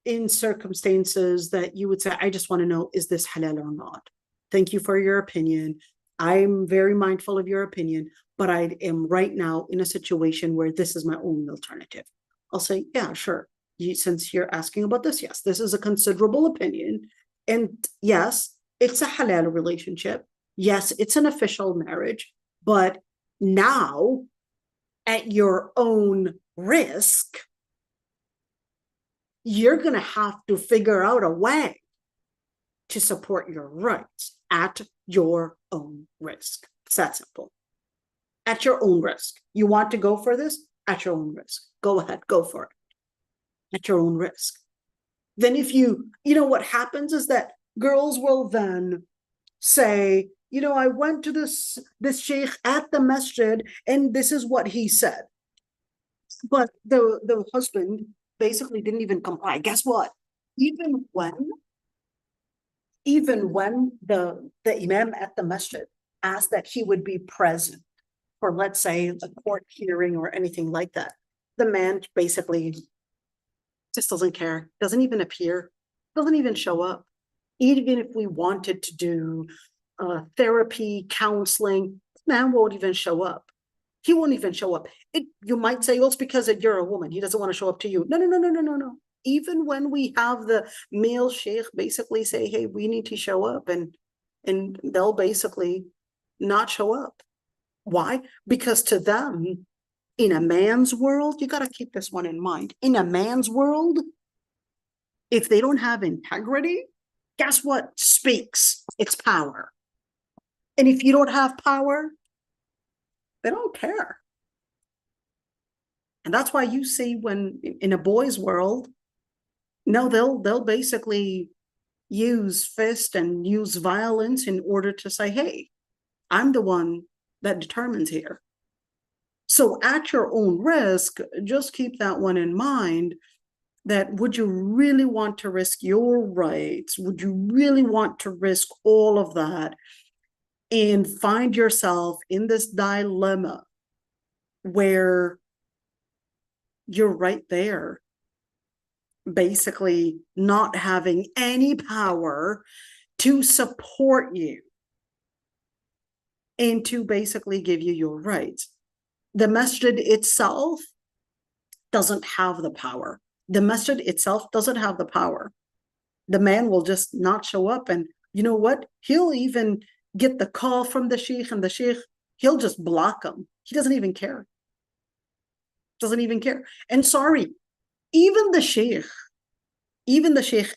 in circumstances that you would say, I just want to know, is this halal or not? Thank you for your opinion. I'm very mindful of your opinion, but I am right now in a situation where this is my only alternative. I'll say, yeah, sure. Since you're asking about this, yes, this is a considerable opinion. And yes, it's a halal relationship. Yes, it's an official marriage, but now at your own risk, you're going to have to figure out a way to support your rights at your own risk. It's that simple. At your own risk. You want to go for this? At your own risk. Go ahead, go for it. At your own risk. Then if what happens is that girls will then say, I went to this sheikh at the masjid and this is what he said. But the husband basically didn't even comply. Guess what? Even when the imam at the masjid asked that he would be present for, let's say, a court hearing or anything like that, the man basically just doesn't care, doesn't even appear, doesn't even show up. Even if we wanted to do therapy, counseling, this man won't even show up. He won't even show up. You might say, well, it's because you're a woman. He doesn't want to show up to you. No. Even when we have the male sheikh basically say, hey, we need to show up, and they'll basically not show up. Why? Because to them, in a man's world, you got to keep this one in mind. In a man's world, if they don't have integrity, guess what speaks? It's power. And if you don't have power, they don't care. And that's why you see when in a boy's world, no, they'll basically use fist and use violence in order to say, hey, I'm the one that determines here. So at your own risk, just keep that one in mind, that would you really want to risk your rights? Would you really want to risk all of that and find yourself in this dilemma where you're right there, basically not having any power to support you and to basically give you your rights? The masjid itself doesn't have the power. The masjid itself doesn't have the power. The man will just not show up, and you know what? He'll even get the call from the sheikh, and the sheikh, he'll just block him. He doesn't even care. Doesn't even care. And sorry, even the sheikh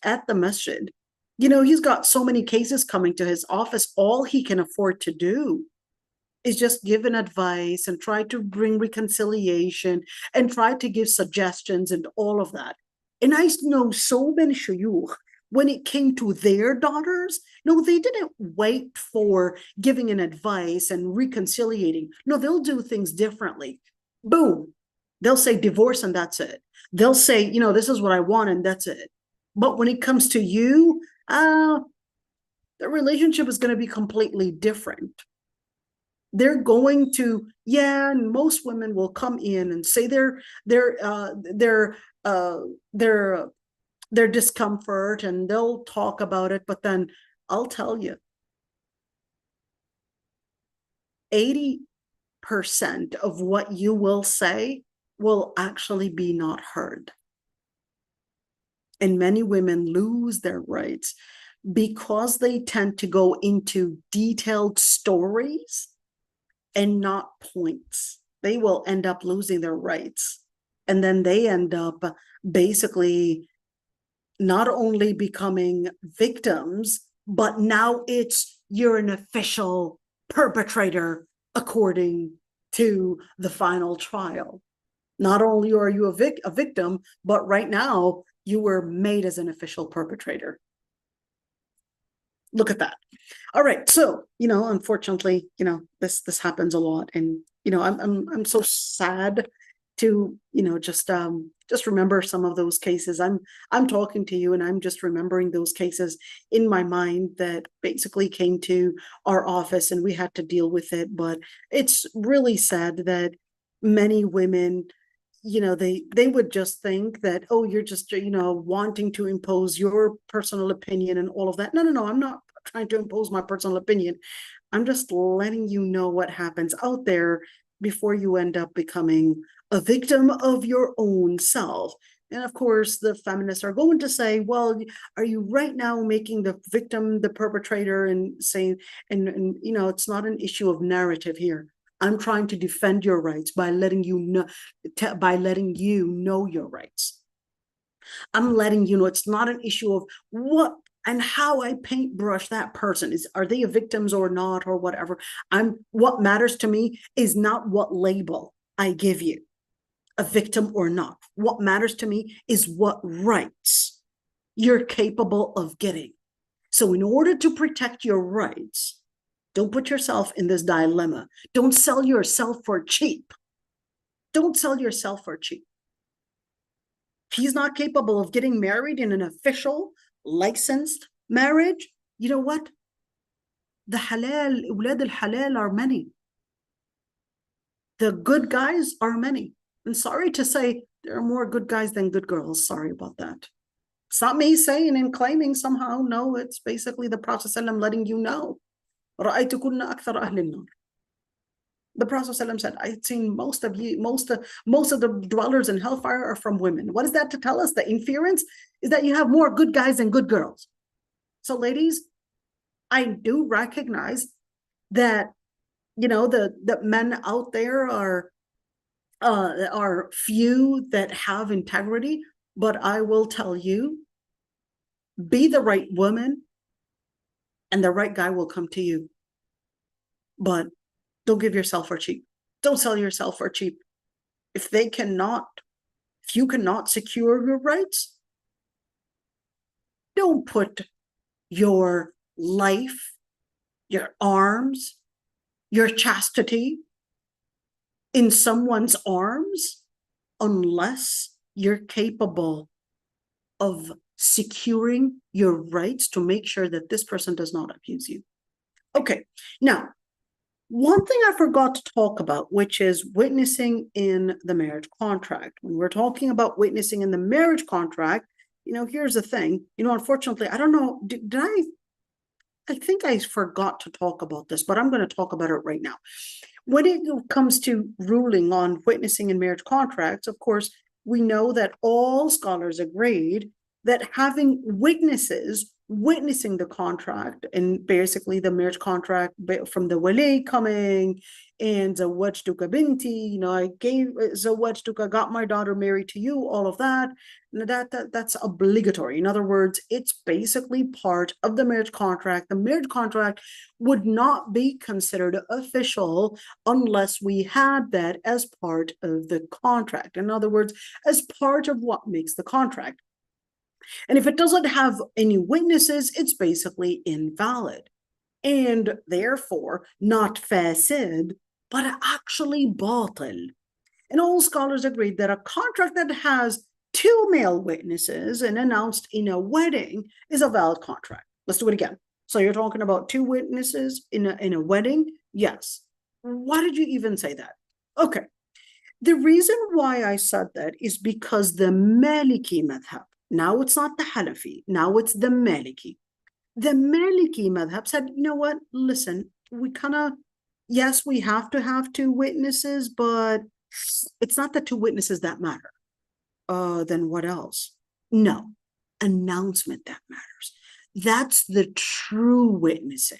at the masjid, you know, he's got so many cases coming to his office. All he can afford to do is just give an advice and try to bring reconciliation and try to give suggestions and all of that. And I know so many shuyukh, when it came to their daughters, no, they didn't wait for giving an advice and reconciliating. No, they'll do things differently. Boom. They'll say divorce and that's it. They'll say, you know, this is what I want and that's it. But when it comes to you, the relationship is going to be completely different. They're going to, yeah, and most women will come in and say their discomfort, and they'll talk about it. But then I'll tell you, 80% of what you will say will actually be not heard. And many women lose their rights because they tend to go into detailed stories and not points. They will end up losing their rights. And then they end up basically not only becoming victims, but now you're an official perpetrator according to the final trial. Not only are you a victim, but right now you were made as an official perpetrator. Look at that. All right. So, you know, unfortunately, you know, this happens a lot. And, you know, I'm so sad to, you know, just remember some of those cases. I'm talking to you and I'm just remembering those cases in my mind that basically came to our office and we had to deal with it. But it's really sad that many women, you know, they would just think that, oh, you're just, you know, wanting to impose your personal opinion and all of that. No, I'm not trying to impose my personal opinion. I'm just letting you know what happens out there before you end up becoming a victim of your own self. And of course, the feminists are going to say, well, are you right now making the victim the perpetrator and saying, and you know, it's not an issue of narrative here. I'm trying to defend your rights by letting you know your rights. I'm letting you know it's not an issue of what and how I paintbrush that person. Are they a victims or not or whatever? What matters to me is not what label I give you, a victim or not. What matters to me is what rights you're capable of getting. So in order to protect your rights, don't put yourself in this dilemma. Don't sell yourself for cheap. Don't sell yourself for cheap. If he's not capable of getting married in an official, licensed marriage, you know what? The halal, ulad al-halal are many. The good guys are many. And sorry to say, there are more good guys than good girls. Sorry about that. It's not me saying and claiming somehow. No, it's basically the Prophet ﷺ letting you know. رأيتكن أكثر أهل النار. The Prophet ﷺ said, I've seen most of the dwellers in hellfire are from women. What is that to tell us? The inference is that you have more good guys than good girls. So ladies, I do recognize that, you know, the men out there are few that have integrity, but I will tell you, be the right woman and the right guy will come to you. But don't give yourself for cheap. Don't sell yourself for cheap. If you cannot secure your rights, don't put your life, your arms, your chastity in someone's arms unless you're capable of securing your rights to make sure that this person does not abuse you. Okay, now, one thing I forgot to talk about, which is witnessing in the marriage contract. When we're talking about witnessing in the marriage contract, you know, here's the thing, you know, unfortunately, I don't know, I think I forgot to talk about this, but I'm going to talk about it right now. When it comes to ruling on witnessing in marriage contracts, of course, we know that all scholars agreed that having witnesses witnessing the contract, and basically the marriage contract from the wali coming and zawajtuka binti, I gave zawajtuka, got my daughter married to you, all of that, that's obligatory. In other words, it's basically part of the marriage contract. The marriage contract would not be considered official unless we had that as part of the contract. In other words, as part of what makes the contract. And if it doesn't have any witnesses, it's basically invalid. And therefore, not fasid, but actually batil. And all scholars agreed that a contract that has two male witnesses and announced in a wedding is a valid contract. Let's do it again. So you're talking about two witnesses in a wedding? Yes. Why did you even say that? Okay. The reason why I said that is because the Maliki madhab, now it's not the Hanafi, now it's the Maliki. The Maliki madhab said, you know what, listen, we yes, we have to have two witnesses, but it's not the two witnesses that matter. Then what else? No, announcement that matters. That's the true witnessing.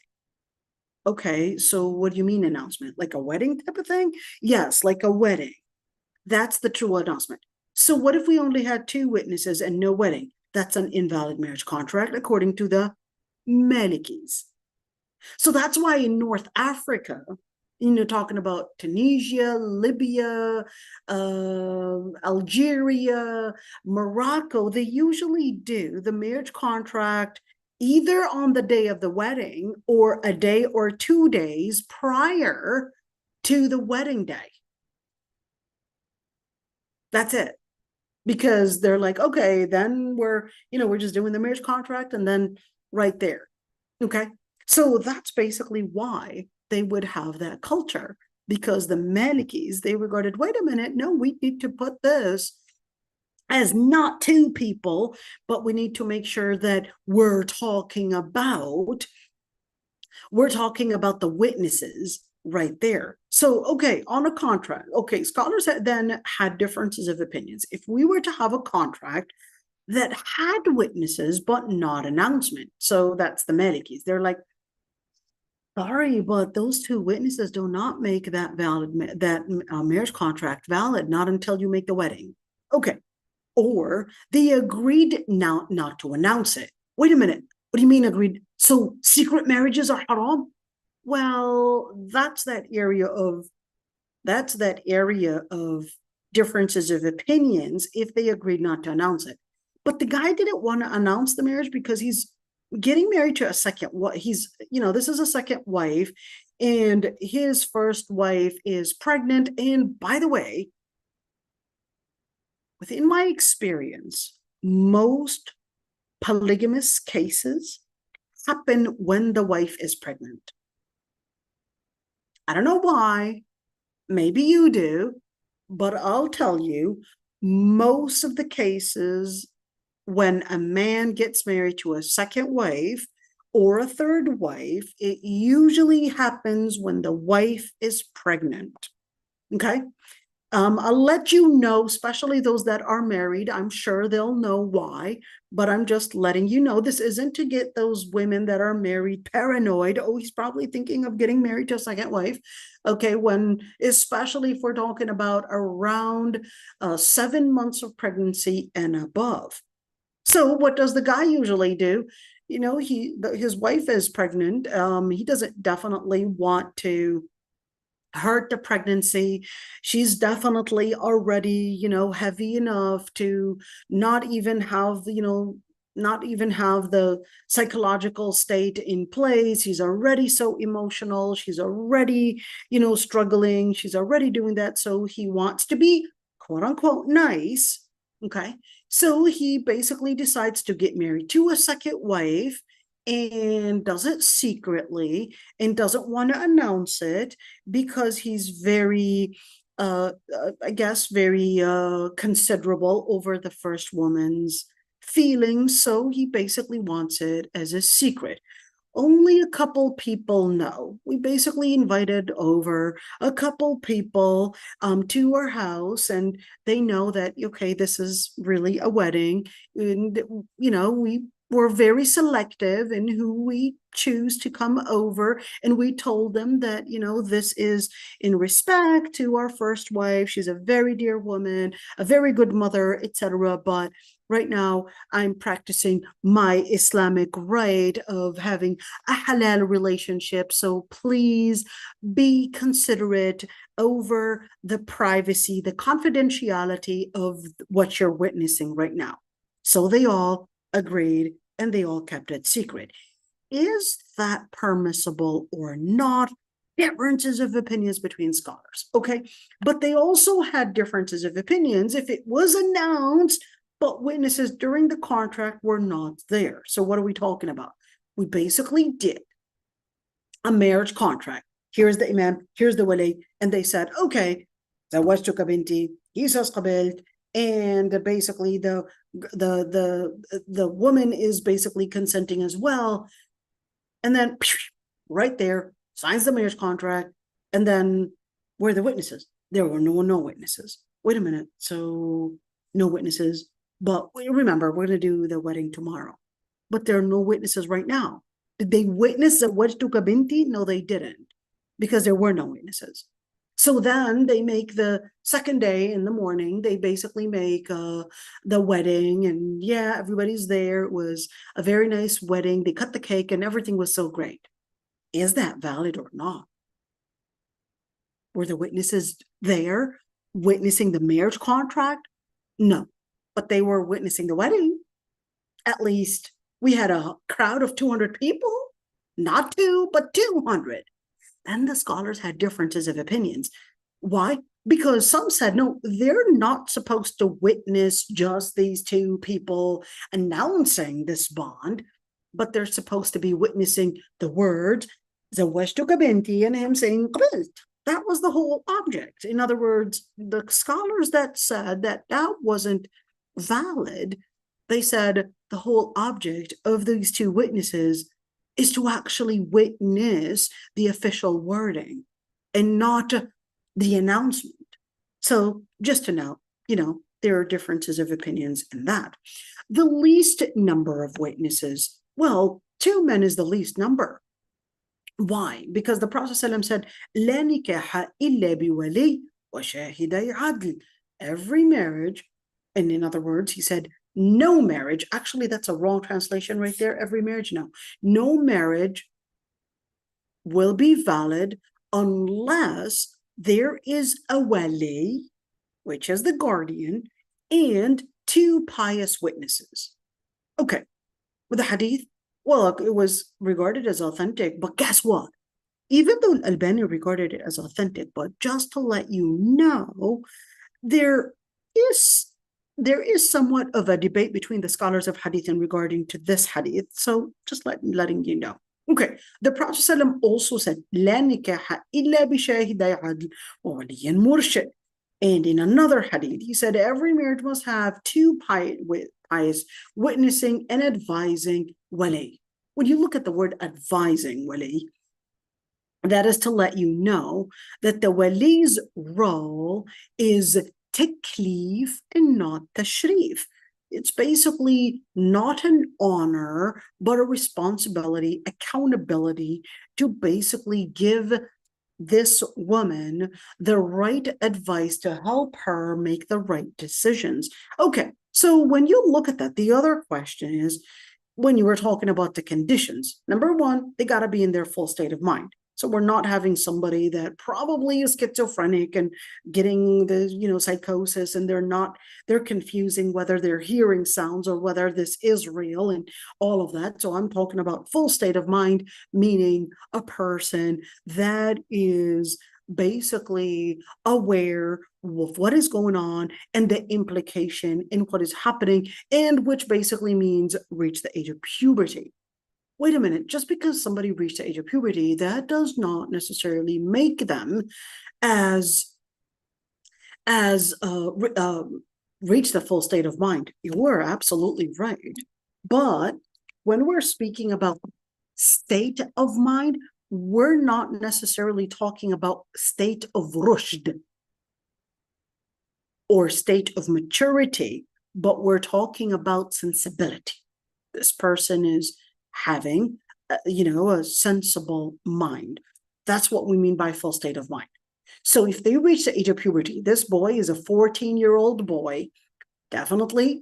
Okay, so what do you mean announcement? Like a wedding type of thing? Yes, like a wedding. That's the true announcement. So what if we only had two witnesses and no wedding? That's an invalid marriage contract according to the Malikis. So that's why in North Africa, talking about Tunisia, Libya, Algeria, Morocco, they usually do the marriage contract either on the day of the wedding or a day or 2 days prior to the wedding day. That's it. Because they're like, okay, then we're just doing the marriage contract and then right there. Okay. So that's basically why they would have that culture, because the Malikis, they regarded, wait a minute, no, we need to put this as not two people, but we need to make sure that we're talking about the witnesses right there. So, okay, on a contract, okay, scholars then had differences of opinions. If we were to have a contract that had witnesses but not announcement, so that's the Malikis, they're like, sorry, but those two witnesses do not make that marriage contract valid, not until you make the wedding. Okay. Or they agreed now not to announce it. Wait a minute. What do you mean agreed? So secret marriages are haram? Well, that's that area of differences of opinions if they agreed not to announce it. But the guy didn't want to announce the marriage because he's getting married to a second wife. This is a second wife, and his first wife is pregnant. And by the way, within my experience, most polygamous cases happen when the wife is pregnant. I don't know why. Maybe you do, but I'll tell you, most of the cases when a man gets married to a second wife or a third wife, it usually happens when the wife is pregnant. Okay? I'll let you know, especially those that are married. I'm sure they'll know why, but I'm just letting you know. This isn't to get those women that are married paranoid. Oh, he's probably thinking of getting married to a second wife. Okay, especially if we're talking about around 7 months of pregnancy and above. So what does the guy usually do? His wife is pregnant. He doesn't definitely want to hurt the pregnancy. She's definitely already, heavy enough to not even have the psychological state in place. She's already so emotional. She's already, struggling. She's already doing that. So he wants to be, quote unquote, nice. Okay. So he basically decides to get married to a second wife and does it secretly and doesn't want to announce it because he's very, very considerable over the first woman's feelings. So he basically wants it as a secret. only a couple people know. We basically invited over a couple people to our house, and they know that, okay, this is really a wedding. And, we were very selective in who we choose to come over. And we told them that, this is in respect to our first wife. She's a very dear woman, a very good mother, etc. But right now, I'm practicing my Islamic right of having a halal relationship. So please be considerate over the privacy, the confidentiality of what you're witnessing right now. So they all agreed and they all kept it secret. Is that permissible or not? Differences of opinions between scholars, okay? But they also had differences of opinions if it was announced but witnesses during the contract were not there. So what are we talking about? We basically did a marriage contract. Here's the imam, here's the wali, and they said, okay, زوجتك بنتي, he says قبلت, and basically the woman is basically consenting as well. And then right there, signs the marriage contract, and then where are the witnesses? There were no witnesses. Wait a minute, so no witnesses. But remember, we're going to do the wedding tomorrow. But there are no witnesses right now. Did they witness the Wajtuka Binti? No, they didn't, because there were no witnesses. So then they make the second day in the morning, they basically make the wedding. And yeah, everybody's there. It was a very nice wedding. They cut the cake and everything was so great. Is that valid or not? Were the witnesses there witnessing the marriage contract? No. But they were witnessing the wedding. At least we had a crowd of 200 people, not 2, but 200. And the scholars had differences of opinions. Why? Because some said, no, they're not supposed to witness just these 2 people announcing this bond, but they're supposed to be witnessing the words, زوجتك بنتي, and him saying قبلت. That was the whole object. In other words, the scholars that said that wasn't valid, they said the whole object of these 2 witnesses is to actually witness the official wording and not the announcement. So just to know, there are differences of opinions in that. The least number of witnesses, well, 2 men is the least number. Why? Because the Prophet ﷺ said, لا نكاح إلا بولي وشاهدي عدل. Every marriage, and in other words, he said, no marriage, actually that's a wrong translation right there, every marriage, no marriage will be valid unless there is a wali, which is the guardian, and 2 pious witnesses. Okay, with the hadith, well, it was regarded as authentic, but guess what? Even though al-Albani regarded it as authentic, but just to let you know, there is somewhat of a debate between the scholars of hadith in regarding to this hadith. So just letting you know. Okay, the Prophet ﷺ also said, لا نكاح إلا بشاهدي عدل وولي مرشد. And in another hadith, he said every marriage must have 2 pious witnessing and advising wali. When you look at the word advising wali, that is to let you know that the wali's role is taklif and not tashrif. It's basically not an honor, but a responsibility, accountability to basically give this woman the right advice to help her make the right decisions. Okay, so when you look at that, the other question is, when you were talking about the conditions, number 1, they got to be in their full state of mind. So we're not having somebody that probably is schizophrenic and getting the, psychosis, and they're confusing whether they're hearing sounds or whether this is real and all of that. So I'm talking about full state of mind, meaning a person that is basically aware of what is going on and the implication in what is happening, and which basically means reach the age of puberty. Wait a minute, just because somebody reached the age of puberty, that does not necessarily make them as reach the full state of mind. You were absolutely right. But when we're speaking about state of mind, we're not necessarily talking about state of rushd or state of maturity, but we're talking about sensibility. This person is having, a sensible mind. That's what we mean by full state of mind. So if they reach the age of puberty, this boy is a 14-year-old boy, definitely,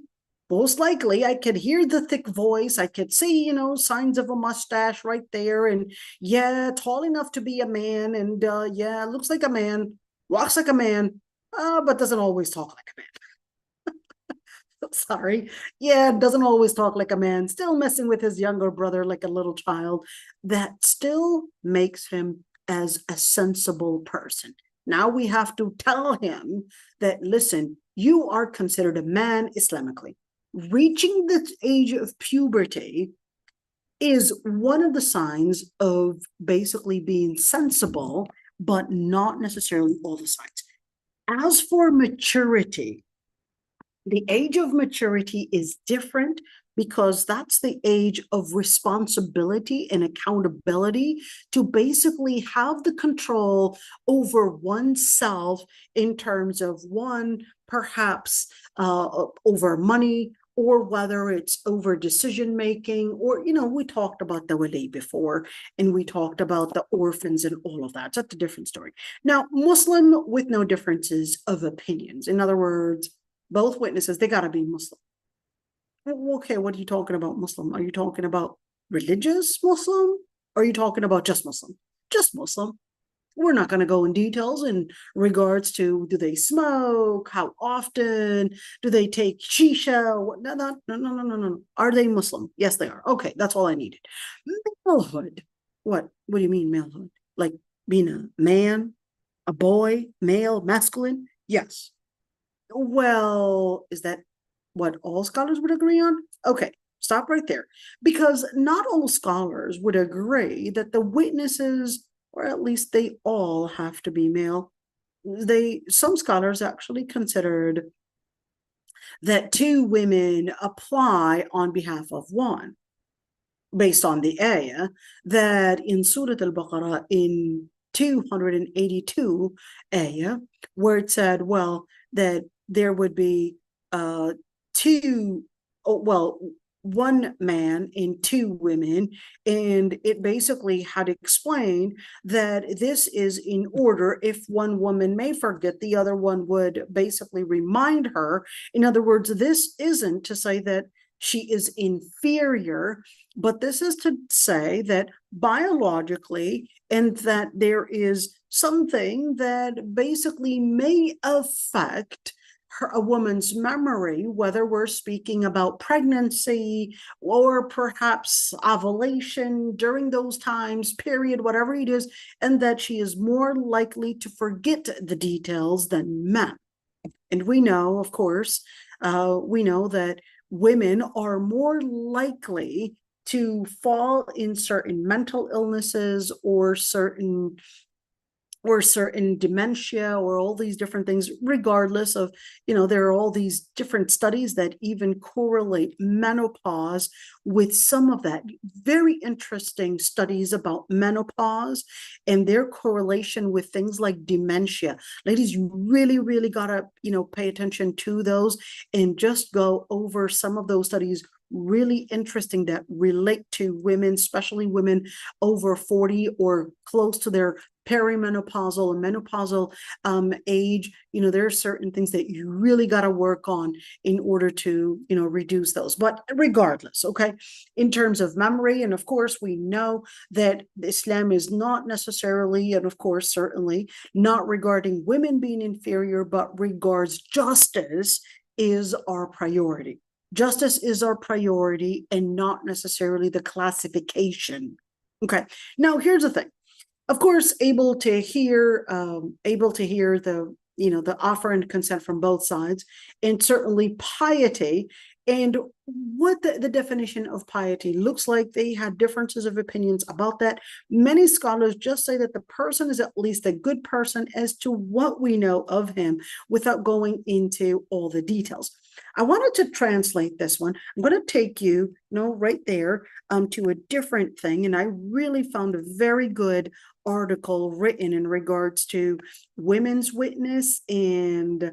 most likely, I could hear the thick voice. I could see, signs of a mustache right there. And yeah, tall enough to be a man. And yeah, looks like a man, walks like a man, but doesn't always talk like a man. Sorry. Yeah, doesn't always talk like a man, still messing with his younger brother like a little child. That still makes him as a sensible person. Now we have to tell him that, listen, you are considered a man Islamically. Reaching the age of puberty is one of the signs of basically being sensible, but not necessarily all the signs. As for maturity, the age of maturity is different because that's the age of responsibility and accountability to basically have the control over oneself in terms of perhaps over money, or whether it's over decision making, or, we talked about the wali before, and we talked about the orphans and all of that. That's a different story. Now, Muslim with no differences of opinions. In other words, both witnesses, they got to be Muslim. Okay, what are you talking about Muslim? Are you talking about religious Muslim? Or are you talking about just Muslim? Just Muslim. We're not going to go in details in regards to, do they smoke? How often? Do they take shisha? No. Are they Muslim? Yes, they are. Okay, that's all I needed. Malehood. What do you mean malehood? Like being a man, a boy, male, masculine? Yes. Well, is that what all scholars would agree on? Okay, stop right there. Because not all scholars would agree that the witnesses, or at least they all have to be male. Some scholars actually considered that two women apply on behalf of one, based on the ayah that in Surah Al-Baqarah in 282 ayah, where it said, well, that there would be one man and two women, and it basically had explained that this is in order if one woman may forget, the other one would basically remind her. In other words, this isn't to say that she is inferior, but this is to say that biologically, and that there is something that basically may affect a woman's memory, whether we're speaking about pregnancy or perhaps ovulation during those times, period, whatever it is, and that she is more likely to forget the details than men. And we know, of course, that women are more likely to fall in certain mental illnesses or certain dementia, or all these different things, regardless of, there are all these different studies that even correlate menopause with some of that. Very interesting studies about menopause and their correlation with things like dementia. Ladies, you really, really gotta, pay attention to those and just go over some of those studies. Really interesting, that relate to women, especially women over 40 or close to their perimenopausal and menopausal age. There are certain things that you really got to work on in order to, reduce those. But regardless, okay, in terms of memory, and of course, we know that Islam is not necessarily, and of course, certainly not regarding women being inferior, but regards justice is our priority. Justice is our priority and not necessarily the classification. Okay, now here's the thing. Of course, able to hear the the offer and consent from both sides, and certainly piety And what the definition of piety looks like, they had differences of opinions about that. Many scholars just say that the person is at least a good person as to what we know of him without going into all the details. I wanted to translate this one. I'm going to take you, right there to a different thing. And I really found a very good article written in regards to women's witness and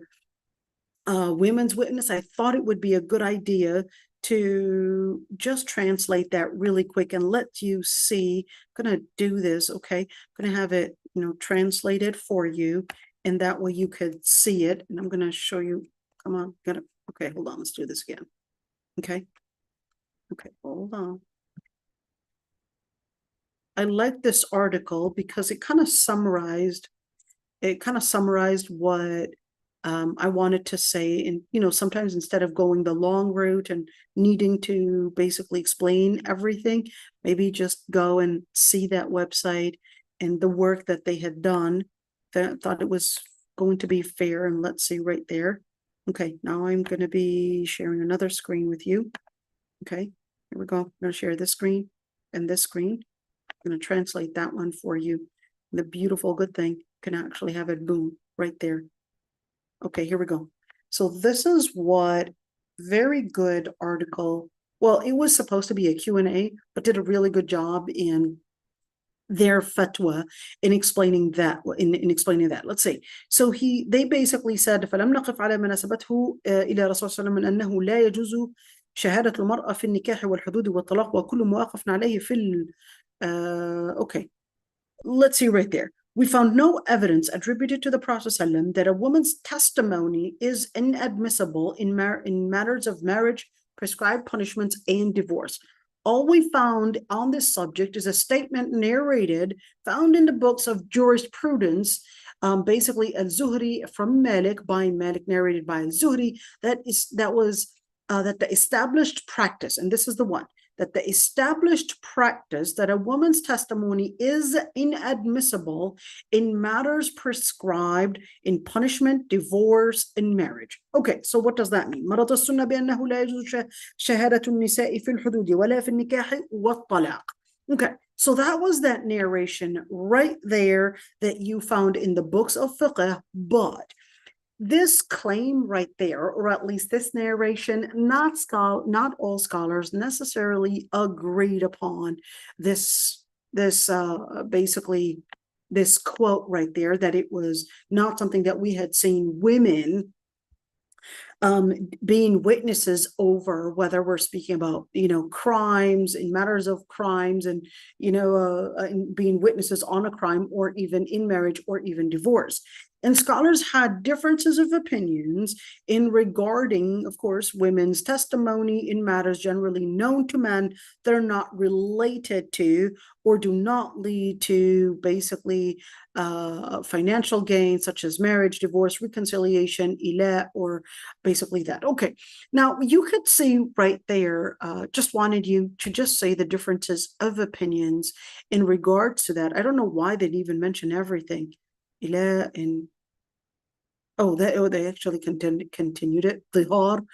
women's witness. I thought it would be a good idea to just translate that really quick and let you see. I'm going to do this, okay? I'm going to have it, translated for you, and that way you could see it. And I'm going to show you. Come on, okay, hold on. Let's do this again. Okay, hold on. I like this article because it kind of summarized what I wanted to say. And, sometimes instead of going the long route and needing to basically explain everything, maybe just go and see that website and the work that they had done. Thought it was going to be fair. And let's see right there. Okay, now I'm going to be sharing another screen with you. Okay, here we go. I'm going to share this screen and this screen. I'm going to translate that one for you. The beautiful good thing can actually have it boom right there. Okay, here we go. So this is what very good article. Well, it was supposed to be a Q&A, but did a really good job in their fatwa in explaining that. Let's see. So they basically said فلم نقف على ما نسبته إلى رسول صلى الله عليه وسلم من أنه لا يجوز شهادة المرأة في النكاح والحدود والطلاق وكل ما وقفنا عليه في okay. Let's see right there. We found no evidence attributed to the Prophet ﷺ that a woman's testimony is inadmissible in matters of marriage, prescribed punishments, and divorce. All we found on this subject is a statement narrated, found in the books of jurisprudence, basically al-Zuhri from Malik, by Malik, narrated by al-Zuhri, that the established practice, and this is the one, that the established practice that a woman's testimony is inadmissible in matters prescribed in punishment, divorce, and marriage. Okay, so what does that mean? مرض السنة بأنه لا يجوز شهادة النساء في الحدود ولا في النكاح والطلاق. Okay, so that was that narration right there that you found in the books of fiqh, but this claim right there, or at least this narration, not all scholars necessarily agreed upon this basically this quote right there, that it was not something that we had seen women being witnesses over, whether we're speaking about, crimes, in matters of crimes, and, being witnesses on a crime, or even in marriage, or even divorce. And scholars had differences of opinions in regarding, of course, women's testimony in matters generally known to men that are not related to or do not lead to basically financial gain, such as marriage, divorce, reconciliation, ila, or basically that. Okay, now you could see right there, just wanted you to just say the differences of opinions in regards to that. I don't know why they'd even mention everything. Ila and they actually continued it. Dhihar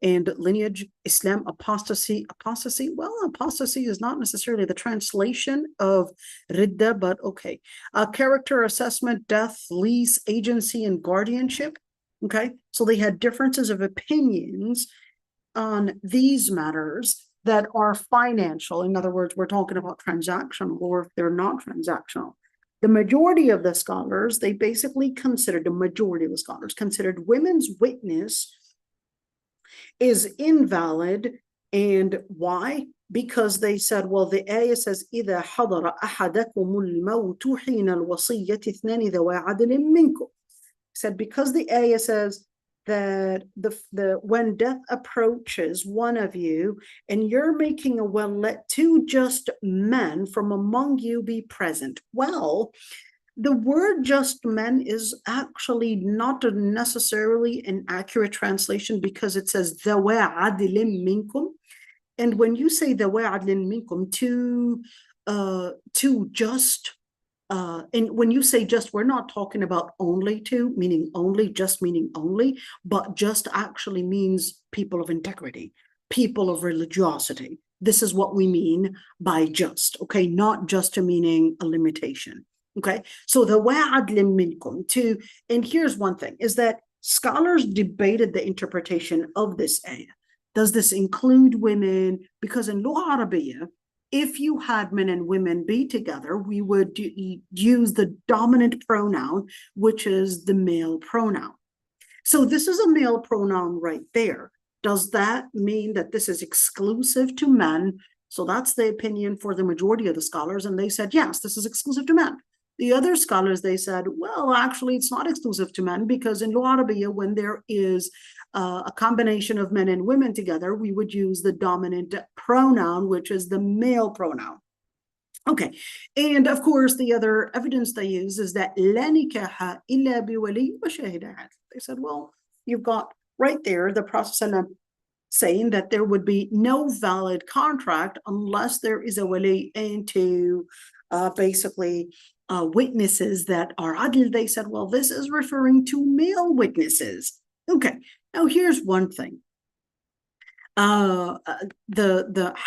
and lineage, Islam, apostasy. Well, apostasy is not necessarily the translation of ridda, but okay. Character assessment, death, lease, agency, and guardianship. Okay, so they had differences of opinions on these matters that are financial. In other words, we're talking about transactional, or if they're not transactional. The majority of the scholars, the majority of the scholars considered women's witness is invalid. And why? Because they said, well, the ayah says, إِذَا حَضَرَ أَحَدَكُمُ الْمَوْتُ حِينَ الْوَصِيَّةِ اثْنَانِ ذَوَا عَدْلٍ مِّنكُمْ. Said because the ayah says that when death approaches one of you and you're making a will, let two just men from among you be present. Well, the word just men is actually not necessarily an accurate translation, because it says ذَوَا عَدْلٍ مِّنكُمْ. And when you say ذَوَا عَدْلٍ مِّنكُم, two just and when you say just, we're not talking about only two, meaning only, just meaning only, but just actually means people of integrity, people of religiosity. This is what we mean by just, okay? Not just a meaning a limitation, okay? So the wa'adlim minkum to, and here's one thing, is that scholars debated the interpretation of this ayah. Does this include women? Because in Lugha Arabiya, if you had men and women be together, we would use the dominant pronoun, which is the male pronoun. So this is a male pronoun right there. Does that mean that this is exclusive to men? So that's the opinion for the majority of the scholars. And they said, yes, this is exclusive to men. The other scholars, they said, well, actually, it's not exclusive to men, because in Lugha Arabiya, when there is a combination of men and women together, we would use the dominant pronoun, which is the male pronoun. Okay, and of course, the other evidence they use is that لا نكاح إلا بولي وشاهد عدل. They said, well, you've got right there the Prophet saying that there would be no valid contract unless there is a wali and two basically witnesses that are adl. They said, well, this is referring to male witnesses. Okay, now here's one thing. The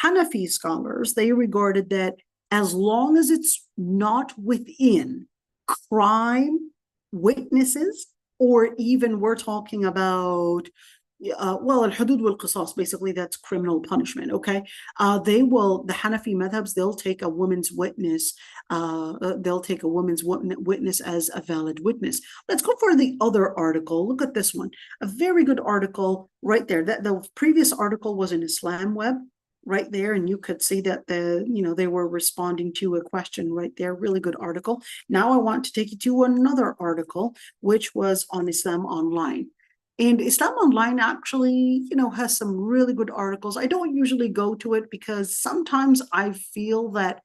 Hanafi scholars, they regarded that as long as it's not within crime witnesses, or even we're talking about well, al-hudud wal-qisas, basically that's criminal punishment, okay? The Hanafi madhabs, they'll take a woman's witness, witness as a valid witness. Let's go for the other article. Look at this one, a very good article right there. The previous article was in Islam Web, right there, and you could see that they were responding to a question right there. Really good article. Now I want to take you to another article, which was on Islam Online. And Islam Online actually, has some really good articles. I don't usually go to it because sometimes I feel that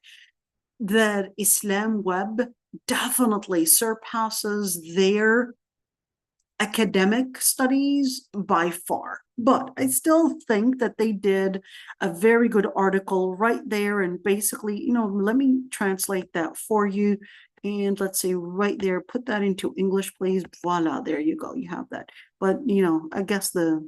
Islam Web definitely surpasses their academic studies by far. But I still think that they did a very good article right there. And basically, let me translate that for you. And let's say right there, put that into English, please. Voila, there you go. You have that. But, I guess the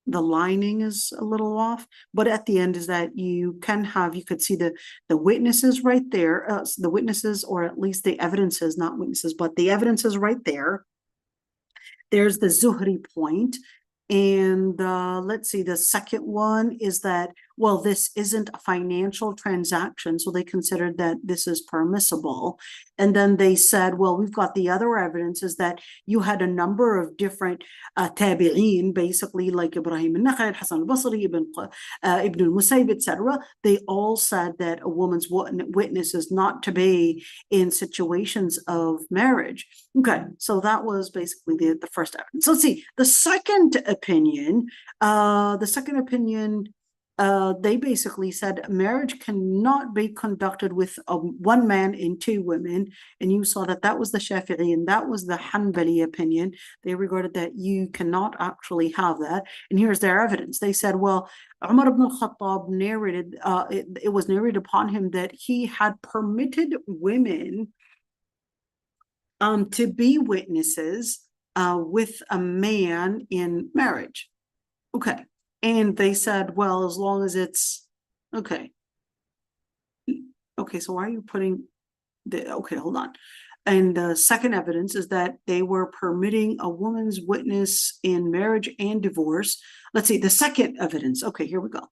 lining is a little off. But at the end is that you could see the witnesses right there, the witnesses, or at least the evidences, not witnesses, but the evidences right there. There's the Zuhri point. And let's see, the second one is that, well, this isn't a financial transaction, so they considered that this is permissible. And then they said, well, we've got the other evidence is that you had a number of different tabi'een, basically like Ibrahim al-Nakha'i, Hassan al-Basri, Ibn al-Musayyib, etc. They all said that a woman's witness is not to be in situations of marriage. Okay, so that was basically the first evidence. So let's see, the second opinion, they basically said marriage cannot be conducted with one man and two women. And you saw that was the Shafi'i and that was the Hanbali opinion. They regarded that you cannot actually have that. And here's their evidence. They said, well, Umar ibn al-Khattab narrated, it was narrated upon him that he had permitted women to be witnesses with a man in marriage. Okay. And they said, well, as long as it's okay. Okay, so why are you putting okay, hold on. And the second evidence is that they were permitting a woman's witness in marriage and divorce. Let's see, the second evidence. Okay, here we go.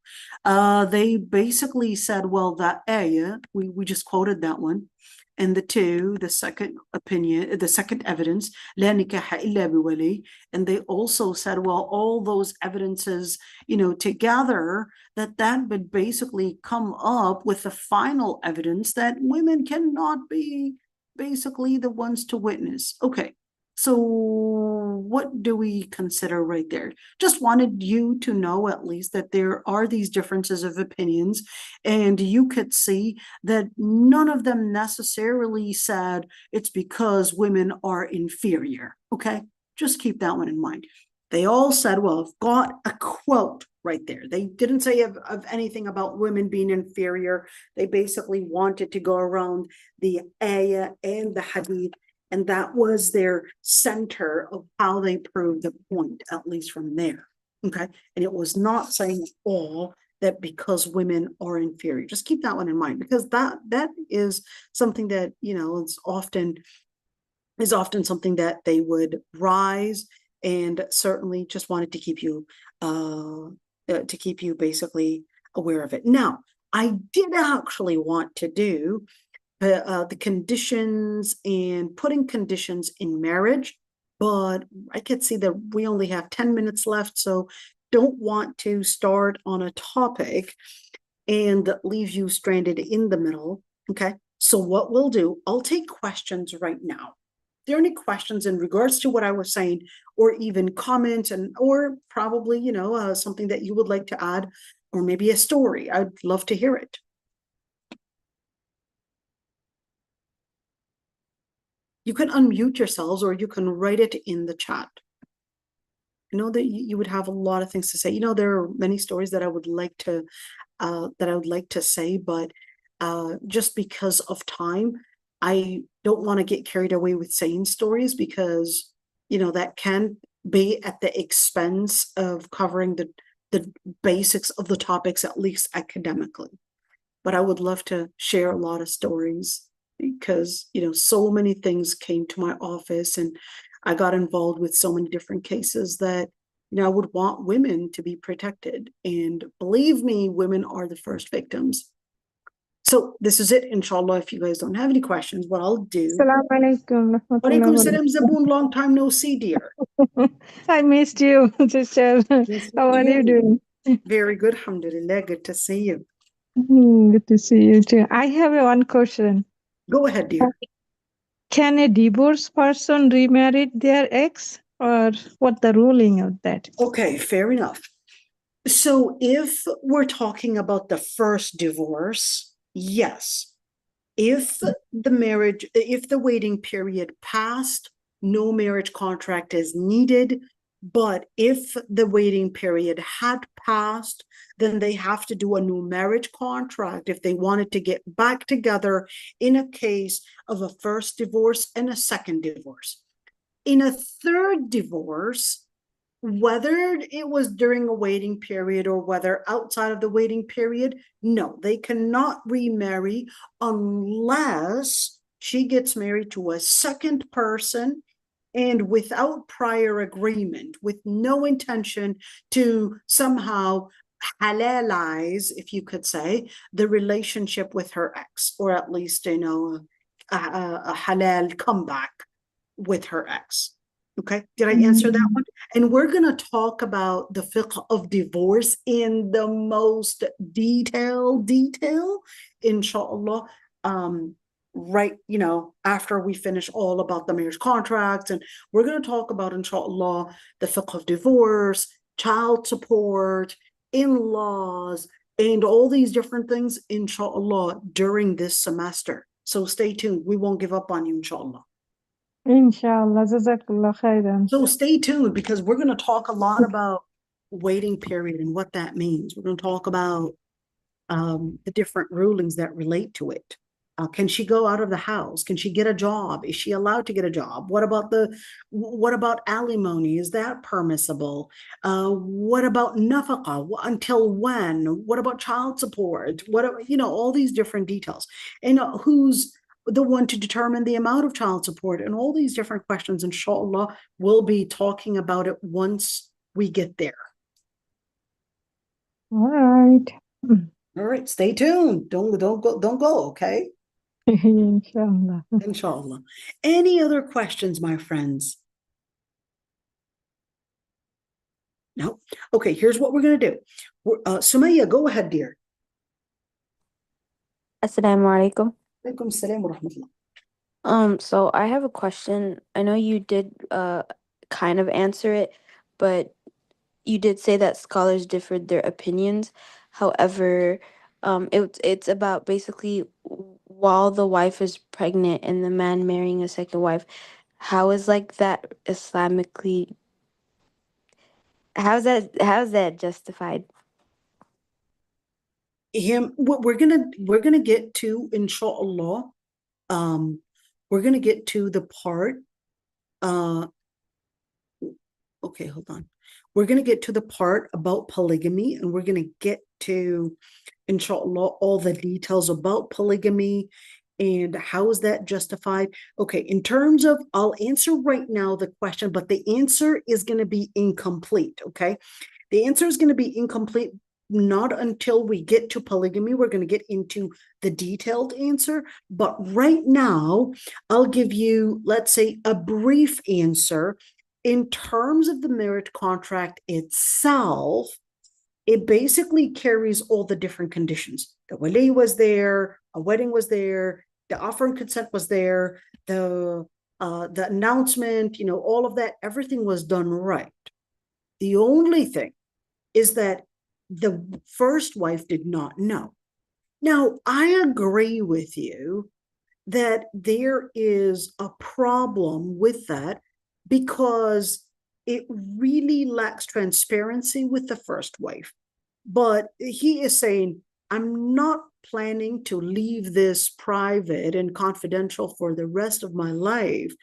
They basically said, well, that ayah, we just quoted that one. And the second opinion, the second evidence, لا نكاح إلا بولي. And they also said, well, all those evidences, together, that would basically come up with the final evidence that women cannot be basically the ones to witness. Okay, so what do we consider right there? Just wanted you to know at least that there are these differences of opinions, and you could see that none of them necessarily said it's because women are inferior. Okay, just keep that one in mind. They all said, well, I've got a quote right there. They didn't say of anything about women being inferior. They basically wanted to go around the ayah and the hadith, and that was their center of how they proved the point, at least from there. Okay. And it was not saying at all that because women are inferior. Just keep that one in mind, because that is something that, is often something that they would rise, and certainly just wanted to keep you basically aware of it. Now, I did actually want to do the conditions and putting conditions in marriage, but I could see that we only have 10 minutes left, so don't want to start on a topic and leave you stranded in the middle. Okay, so what we'll do, I'll take questions right now. If there are any questions in regards to what I was saying, or even comments, or probably, something that you would like to add, or maybe a story, I'd love to hear it. You can unmute yourselves, or you can write it in the chat. I know that you would have a lot of things to say. There are many stories that I would like to say, but just because of time, I don't want to get carried away with saying stories, because that can be at the expense of covering the basics of the topics, at least academically. But I would love to share a lot of stories, because so many things came to my office, and I got involved with so many different cases that I would want women to be protected. And believe me, women are the first victims. So this is it, inshallah. If you guys don't have any questions, what I'll do. Assalamu alaikum. Walaikum salam, Zaboon. Long time no see, dear. I missed you, sister. How are you doing? Very good, alhamdulillah. Good to see you. Good to see you too. I have one question. Go ahead, dear. Can a divorced person remarry their ex, or what the ruling of that? Okay, fair enough. So if we're talking about the first divorce, yes. If the waiting period passed, no marriage contract is needed. But if the waiting period had passed, then they have to do a new marriage contract if they wanted to get back together in a case of a first divorce and a second divorce. In a third divorce, whether it was during a waiting period or whether outside of the waiting period, no, they cannot remarry unless she gets married to a second person, and without prior agreement, with no intention to somehow halalize, if you could say, the relationship with her ex, or at least, a halal comeback with her ex. Okay, did I answer that one? And we're going to talk about the fiqh of divorce in the most detail, inshallah, right, after we finish all about the marriage contracts. And we're going to talk about, inshallah, the fiqh of divorce, child support, in-laws, and all these different things, inshallah, during this semester. So stay tuned. We won't give up on you, inshallah. Inshallah, jazakallah khairan. So stay tuned, because we're going to talk a lot about waiting period and what that means. We're going to talk about the different rulings that relate to it. Can she go out of the house? Can she get a job? Is she allowed to get a job? What about alimony? Is that permissible? What about nafaqah? Until when? What about child support? All these different details. And who's the one to determine the amount of child support, and all these different questions, inshallah, we'll be talking about it once we get there. All right. All right, stay tuned. Don't go, okay? Inshallah. Inshallah. Any other questions, my friends? No? Okay, here's what we're going to do. Sumaya, go ahead, dear. Assalamu alaikum. Alaikum salam wa rahmatullah. So I have a question. I know you did kind of answer it, but you did say that scholars differed their opinions. However, it's about basically while the wife is pregnant and the man marrying a second wife, how is like that Islamically how's that justified? We're gonna get to, inshallah, we're gonna get to the part, okay, hold on. We're gonna get to the part about polygamy, and we're gonna get to, inshallah, all the details about polygamy and how is that justified. Okay, in terms of, I'll answer right now the question, but the answer is going to be incomplete. Okay, the answer is going to be incomplete not until we get to polygamy. We're going to get into the detailed answer, but right now I'll give you, let's say, a brief answer. In terms of the marriage contract itself, it basically carries all the different conditions. The wali was there, a wedding was there, the offer and consent was there, the announcement, all of that, everything was done right. The only thing is that the first wife did not know. Now, I agree with you that there is a problem with that because it really lacks transparency with the first wife. But he is saying, I'm not planning to leave this private and confidential for the rest of my life.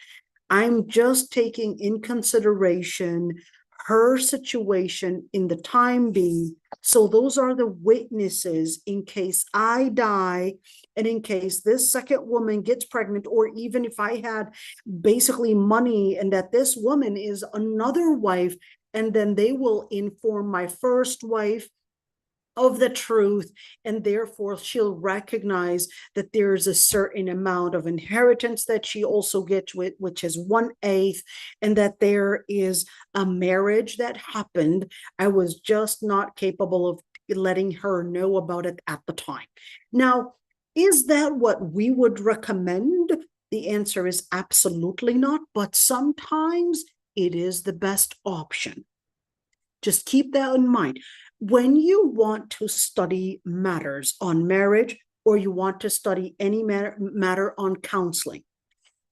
I'm just taking in consideration her situation in the time being. So those are the witnesses in case I die and in case this second woman gets pregnant, or even if I had basically money and that this woman is another wife, and then they will inform my first wife of the truth, and therefore she'll recognize that there's a certain amount of inheritance that she also gets with, which is 1/8, and that there is a marriage that happened. I was just not capable of letting her know about it at the time. Now, is that what we would recommend? The answer is absolutely not, but sometimes it is the best option. Just keep that in mind. When you want to study matters on marriage, or you want to study any matter on counseling,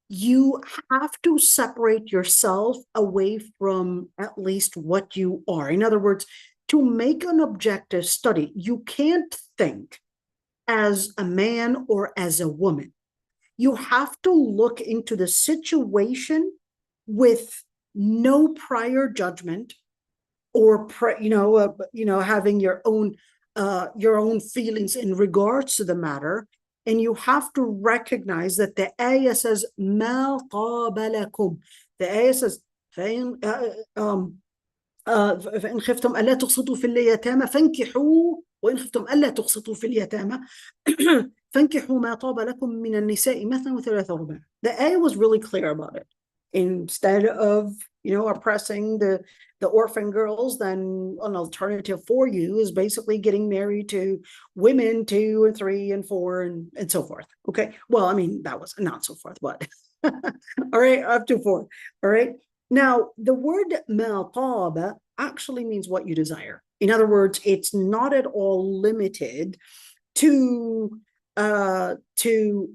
you have to separate yourself away from at least what you are. In other words, to make an objective study, you can't think as a man or as a woman. You have to look into the situation with no prior judgment, or having your own feelings in regards to the matter. And you have to recognize that the ayah says ما قابلكم. The ayah says فإن خفتم ألا تقسطوا في اليتامى فانكحوا وإن خفتم ألا تقسطوا في اليتامى فانكحوا ما طاب لكم من النساء مثنى وثلاث ورباع. The ayah was really clear about it. Instead of oppressing the orphan girls, then an alternative for you is basically getting married to women 2 and 3 and 4 and so forth. Okay, well, I mean, that was not so forth, but all right, up to 4. All right, now the word ما طاب actually means what you desire. In other words, it's not at all limited to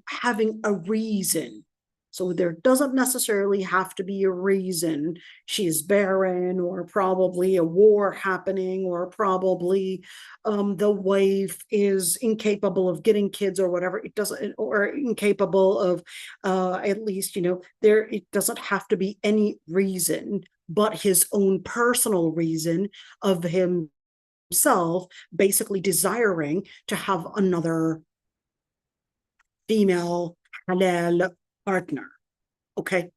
having a reason. So there doesn't necessarily have to be a reason. She's barren, or probably a war happening, or probably the wife is incapable of getting kids or whatever. It doesn't, or incapable of at least, it doesn't have to be any reason but his own personal reason of himself basically desiring to have another female halal partner. Okay,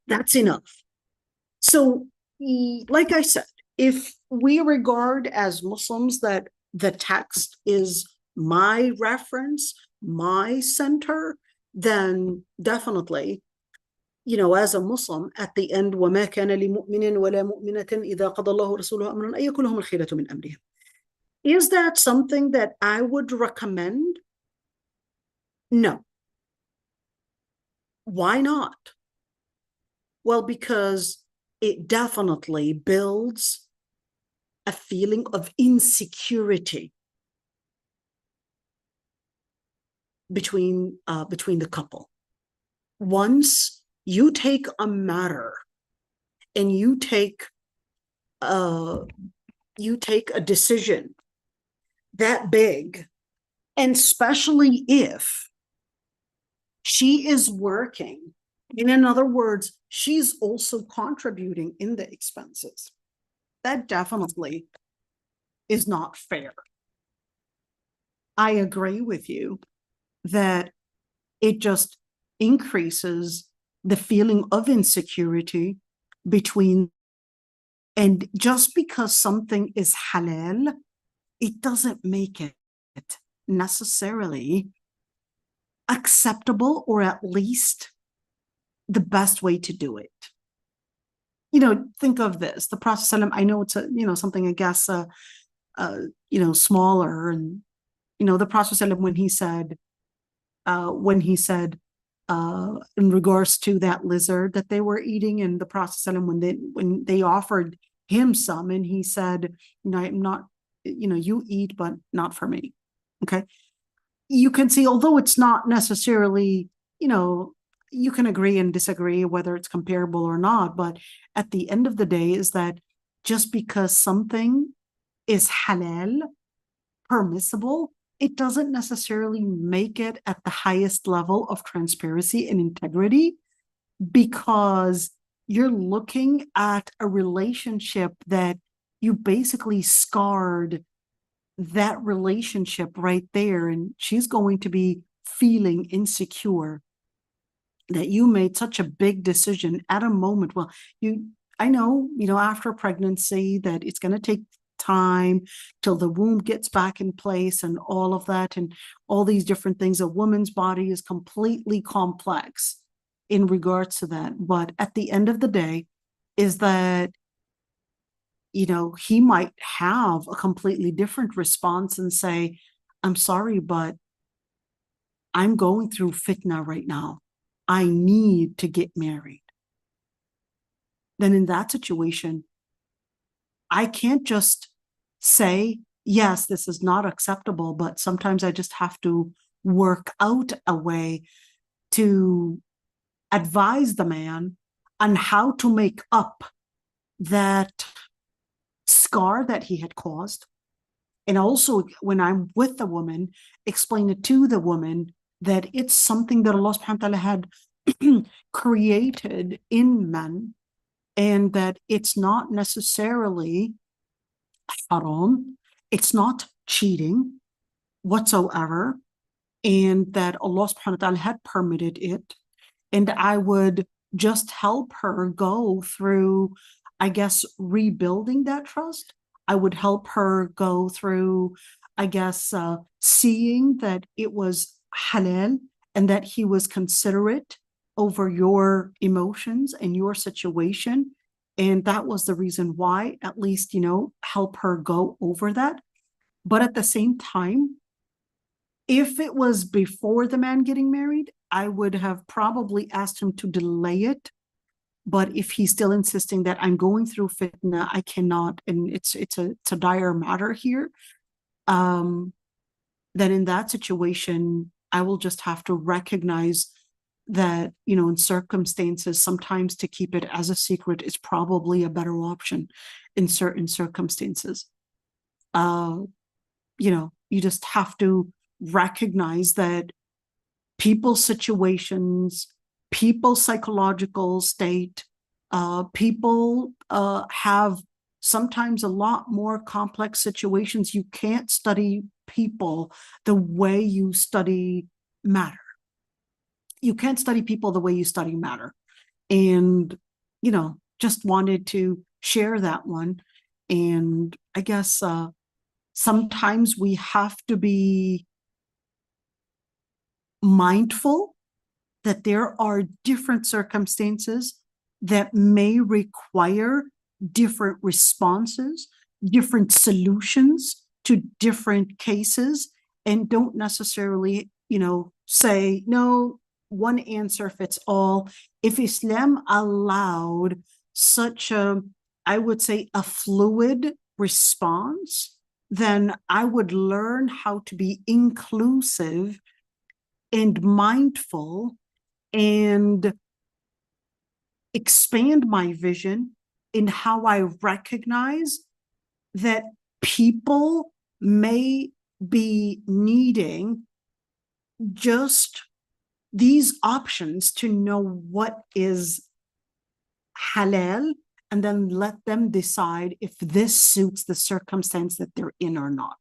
that's enough. So, like I said, if we regard as Muslims that the text is my reference, my center, then definitely, as a Muslim, at the end, وَمَا كَانَ لِمُؤْمِنٍ وَلَا مُؤْمِنَةٍ إِذَا قَضَى اللَّهُ وَرَسُولُهُ أَمْرًا أَن يَكُونَ لَهُمُ الْخِيَرَةُ مِنْ أَمْرِهِمْ. Is that something that I would recommend? No. Why not? Well, because it definitely builds a feeling of insecurity between the couple. Once you take a matter and you take you take a decision that big, and especially if she is working, in other words, she's also contributing in the expenses, that definitely is not fair. I agree with you that it just increases the feeling of insecurity between, and just because something is halal, it doesn't make it necessarily acceptable, or at least the best way to do it. You know, think of this, the Prophet ﷺ, I know it's a, you know, something, I guess, you know, smaller, and, you know, the Prophet ﷺ, when he said, in regards to that lizard that they were eating, and the Prophet ﷺ, when they offered him some, and he said, you know, I'm not, you know, you eat, but not for me. Okay. You can see, although it's not necessarily, you know, you can agree and disagree whether it's comparable or not, but at the end of the day is that just because something is halal, permissible, it doesn't necessarily make it at the highest level of transparency and integrity, because you're looking at a relationship that you basically scarred that relationship right there, and she's going to be feeling insecure that you made such a big decision at a moment. Well, I know, you know, after pregnancy that it's going to take time till the womb gets back in place and all of that, and all these different things. A woman's body is completely complex in regards to that. But at the end of the day is that, you know, he might have a completely different response and say, I'm sorry, but I'm going through fitna right now. I need to get married. Then in that situation, I can't just say, yes, this is not acceptable, but sometimes I just have to work out a way to advise the man on how to make up that scar that he had caused. And also, when I'm with the woman, explain it to the woman that it's something that Allah subhanahu wa ta'ala had created in men, and that it's not necessarily haram, it's not cheating whatsoever, and that Allah subhanahu wa ta'ala had permitted it. And I would just help her go through, I guess, rebuilding that trust. I would help her go through, I guess, seeing that it was halal and that he was considerate over your emotions and your situation. And that was the reason why, at least, you know, help her go over that. But at the same time, if it was before the man getting married, I would have probably asked him to delay it. But if he's still insisting that I'm going through fitna, I cannot, and it's a dire matter here, then in that situation, I will just have to recognize that, you know, in circumstances, sometimes to keep it as a secret is probably a better option in certain circumstances. You know, you just have to recognize that people's situations, people's psychological state, people have sometimes a lot more complex situations. You can't study people the way you study matter. You can't study people the way you study matter. And, you know, just wanted to share that one. And I guess sometimes we have to be mindful that there are different circumstances that may require different responses, different solutions to different cases, and don't necessarily, you know, say, no, one answer fits all. If Islam allowed such a, I would say, a fluid response, then I would learn how to be inclusive and mindful and expand my vision in how I recognize that people may be needing just these options to know what is halal, and then let them decide if this suits the circumstance that they're in or not.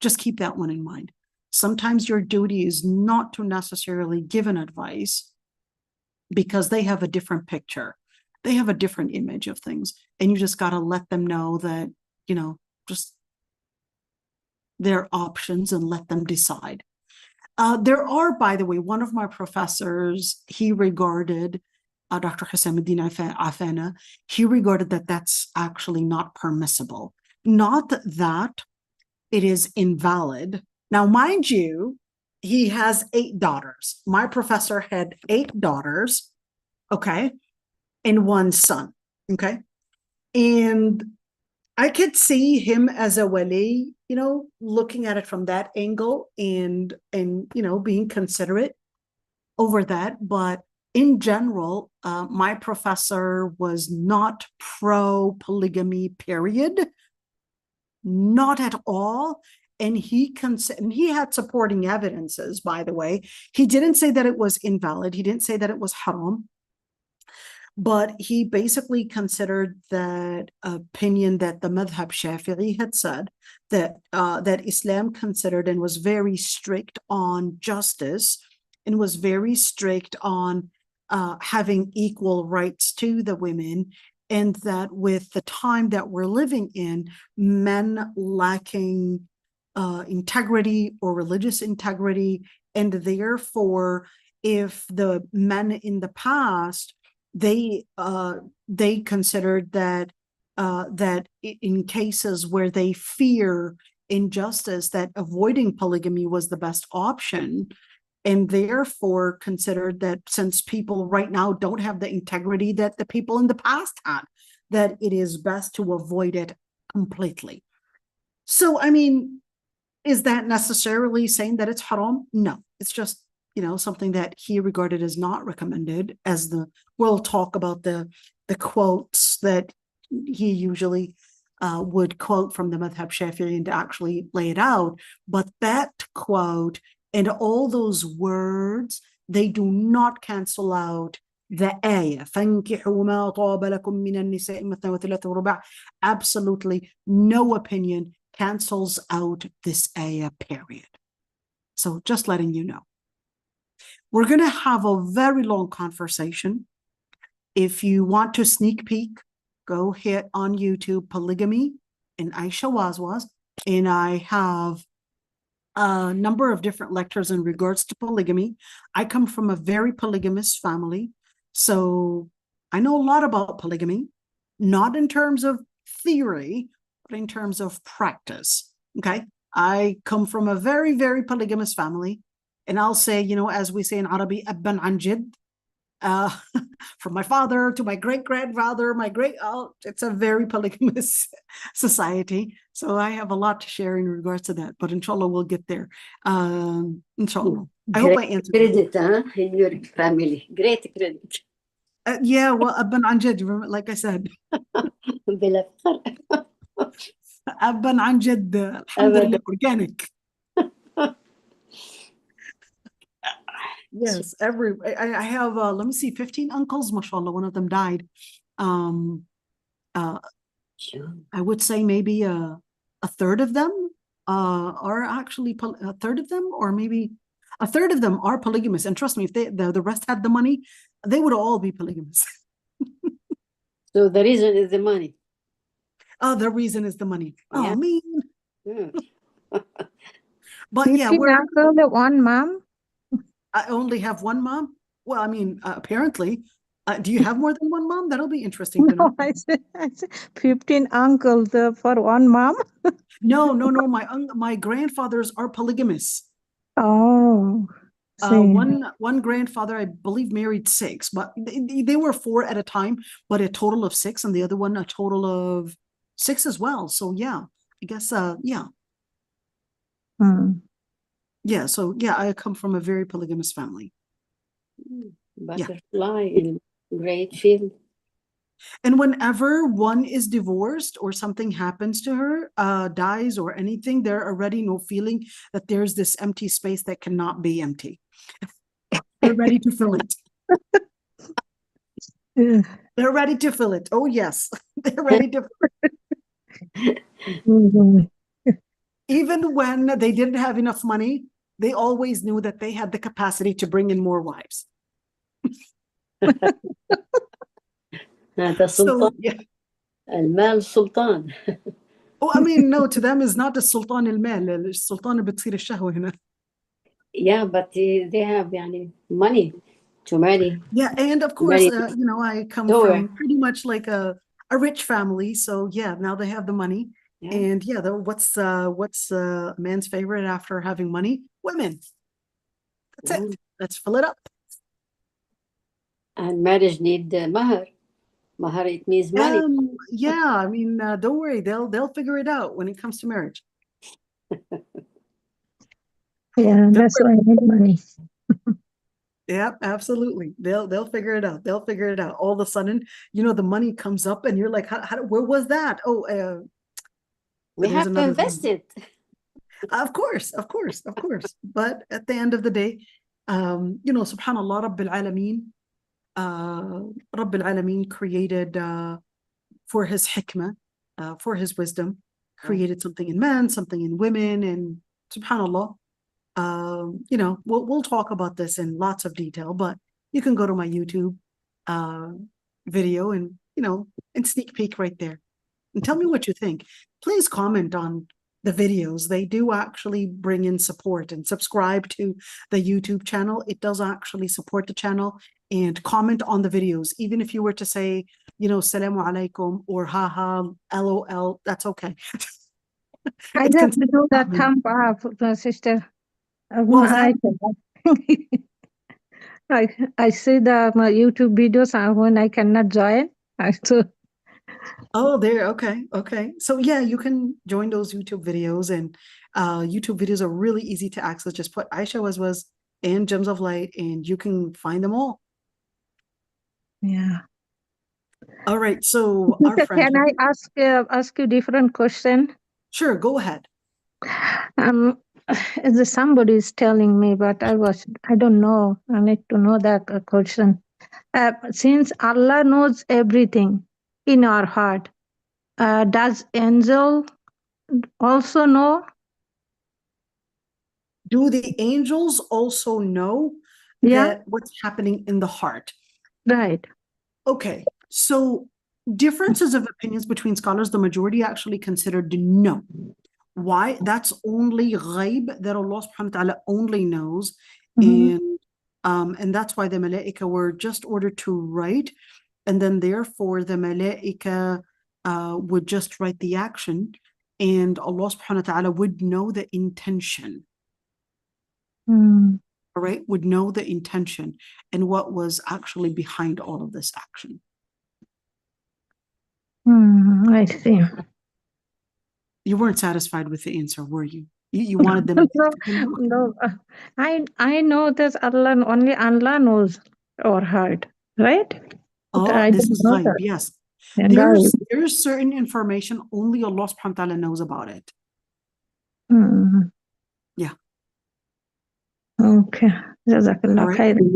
Just keep that one in mind. Sometimes your duty is not to necessarily give an advice because they have a different picture. They have a different image of things. And you just got to let them know that, just their options and let them decide. There are, by the way, one of my professors, he regarded, Dr. Hussein Afana, he regarded that that's actually not permissible. Not that it is invalid. Now, mind you, he has 8 daughters. My professor had 8 daughters, okay, and 1 son, okay? And I could see him as a wali, looking at it from that angle and being considerate over that. But in general, my professor was not pro polygamy, period. Not at all. And he had supporting evidences, by the way. He didn't say that it was invalid. He didn't say that it was haram. But he basically considered that opinion that the madhab Shafi'i had said, that Islam considered and was very strict on justice and was very strict on having equal rights to the women, and that with the time that we're living in, men lacking integrity or religious integrity, and therefore, if the men in the past, they considered that in cases where they fear injustice, that avoiding polygamy was the best option, and therefore considered that since people right now don't have the integrity that the people in the past had, that it is best to avoid it completely. So, I mean, is that necessarily saying that it's haram? No, it's just, something that he regarded as not recommended, as we'll talk about the quotes that he usually would quote from the madhab Shafi'i and to actually lay it out. But that quote and all those words, they do not cancel out the ayah. فَانْكِحُوا مَا طَابَ لَكُم مِّنَ النِّسَاءِ مَثْنَىٰ وَثُلَاثَ وَرُبَاعَ. Absolutely no opinion cancels out this ayah, period. So just letting you know. We're going to have a very long conversation. If you want to sneak peek, go hit on YouTube polygamy and Aisha Wazwaz, and I have a number of different lectures in regards to polygamy. I come from a very polygamous family, so I know a lot about polygamy, not in terms of theory, but in terms of practice. Okay, I come from a very, very polygamous family, and I'll say, as we say in Arabic, abban an jid, from my father to my great-grandfather, it's a very polygamous society. So I have a lot to share in regards to that, but inshallah, we'll get there. Inshallah. I hope I answered. Credit, in your family. Great credit. Yeah, well, abban an jid, like I said. بلا فخر. abban an jid, alhamdulillah, organic. Yes, I have let me see, 15 uncles, mashallah. One of them died. I would say maybe a third of them are actually a third of them, or maybe a third of them are polygamous. And trust me, if the rest had the money, they would all be polygamous. So the reason is the money. Oh, the reason is the money. Oh, Yeah. mean. But yeah, 15 uncle, 1 mom. I only have 1 mom. Well, I mean, apparently. Do you have more than 1 mom? That'll be interesting to know. No, I said 15 uncles for 1 mom. No. My grandfathers are polygamous. Oh, same. One grandfather, I believe, married 6, but they were 4 at a time, but a total of 6, and the other one a total of 6 as well. So yeah, I guess yeah. Yeah, so yeah, I come from a very polygamous family. Butterfly in great field. And whenever one is divorced or something happens to her, dies or anything, there already no feeling that there's this empty space that cannot be empty. They're ready to fill it. Yeah. They're ready to fill it. Oh, yes. They're ready to fill it. Mhm. Even when they didn't have enough money, they always knew that they had the capacity to bring in more wives. هذا So, سلطان yeah. المال سلطان. Oh, I mean, no, to them is not the Sultan al-Mal, السلطان بتصير الشهوة هنا. Yeah, but they have يعني money to marry. Yeah, and of course, Marry you know, I come doer. from pretty much like a rich family, so yeah, now they have the money. Yeah. And yeah, what's a man's favorite after having money? Women. That's Yeah. it. Let's fill it up. And marriage need mahar. Mahar, it means money. Yeah, I mean, don't worry, they'll figure it out when it comes to marriage. Yeah, that's why I need money. Yeah, absolutely. They'll figure it out. They'll figure it out. All of a sudden, you know, the money comes up and you're like, where was that? Oh, We there's have to another invest thing. it. Of course, of course, of course. But at the end of the day, you know, subhanallah, Rabbil Alameen, Rabbil Alameen created for his hikmah, for his wisdom, created something in men, something in women, and subhanallah, you know, we'll talk about this in lots of detail, but you can go to my YouTube video and, you know, and sneak peek right there and tell me what you think. Please comment on the videos. They do actually bring in support, and subscribe to the YouTube channel. It does actually support the channel, and comment on the videos. Even if you were to say, you know, Salamu alaikum or haha, LOL, that's okay. I It's just considered do the comment. thumb up, sister. What was that? I see my YouTube videos when I cannot join. So Oh, there. Okay. Okay. So yeah, you can join those YouTube videos, and YouTube videos are really easy to access. Just put Aisha was and Gems of Light, and you can find them all. yeah. All right. So our Teacher, friend, can I ask you different question? sure, go ahead. Somebody is telling me, but I don't know. I need to know that question. Since Allah knows everything in our heart, does angel also know? Do the angels also know Yeah, that what's happening in the heart? right. Okay. So differences of opinions between scholars, the majority actually considered no. Why? That's only ghaib that Allah subhanahu wa ta'ala only knows. Mhm. And that's why the malaika were just ordered to write, and then therefore the malaika would just write the action, and Allah subhanahu wa ta'ala would know the intention. Mm. All right, would know the intention and what was actually behind all of this action. I see. You weren't satisfied with the answer, were you? You wanted them to No, I know that only Allah knows our heart, right? Oh, I this don't is know ghaib, that. yes. And There's certain information only Allah subhanahu wa ta'ala knows about it. Mm. Yeah. Okay. Jazakallah All right. khairan.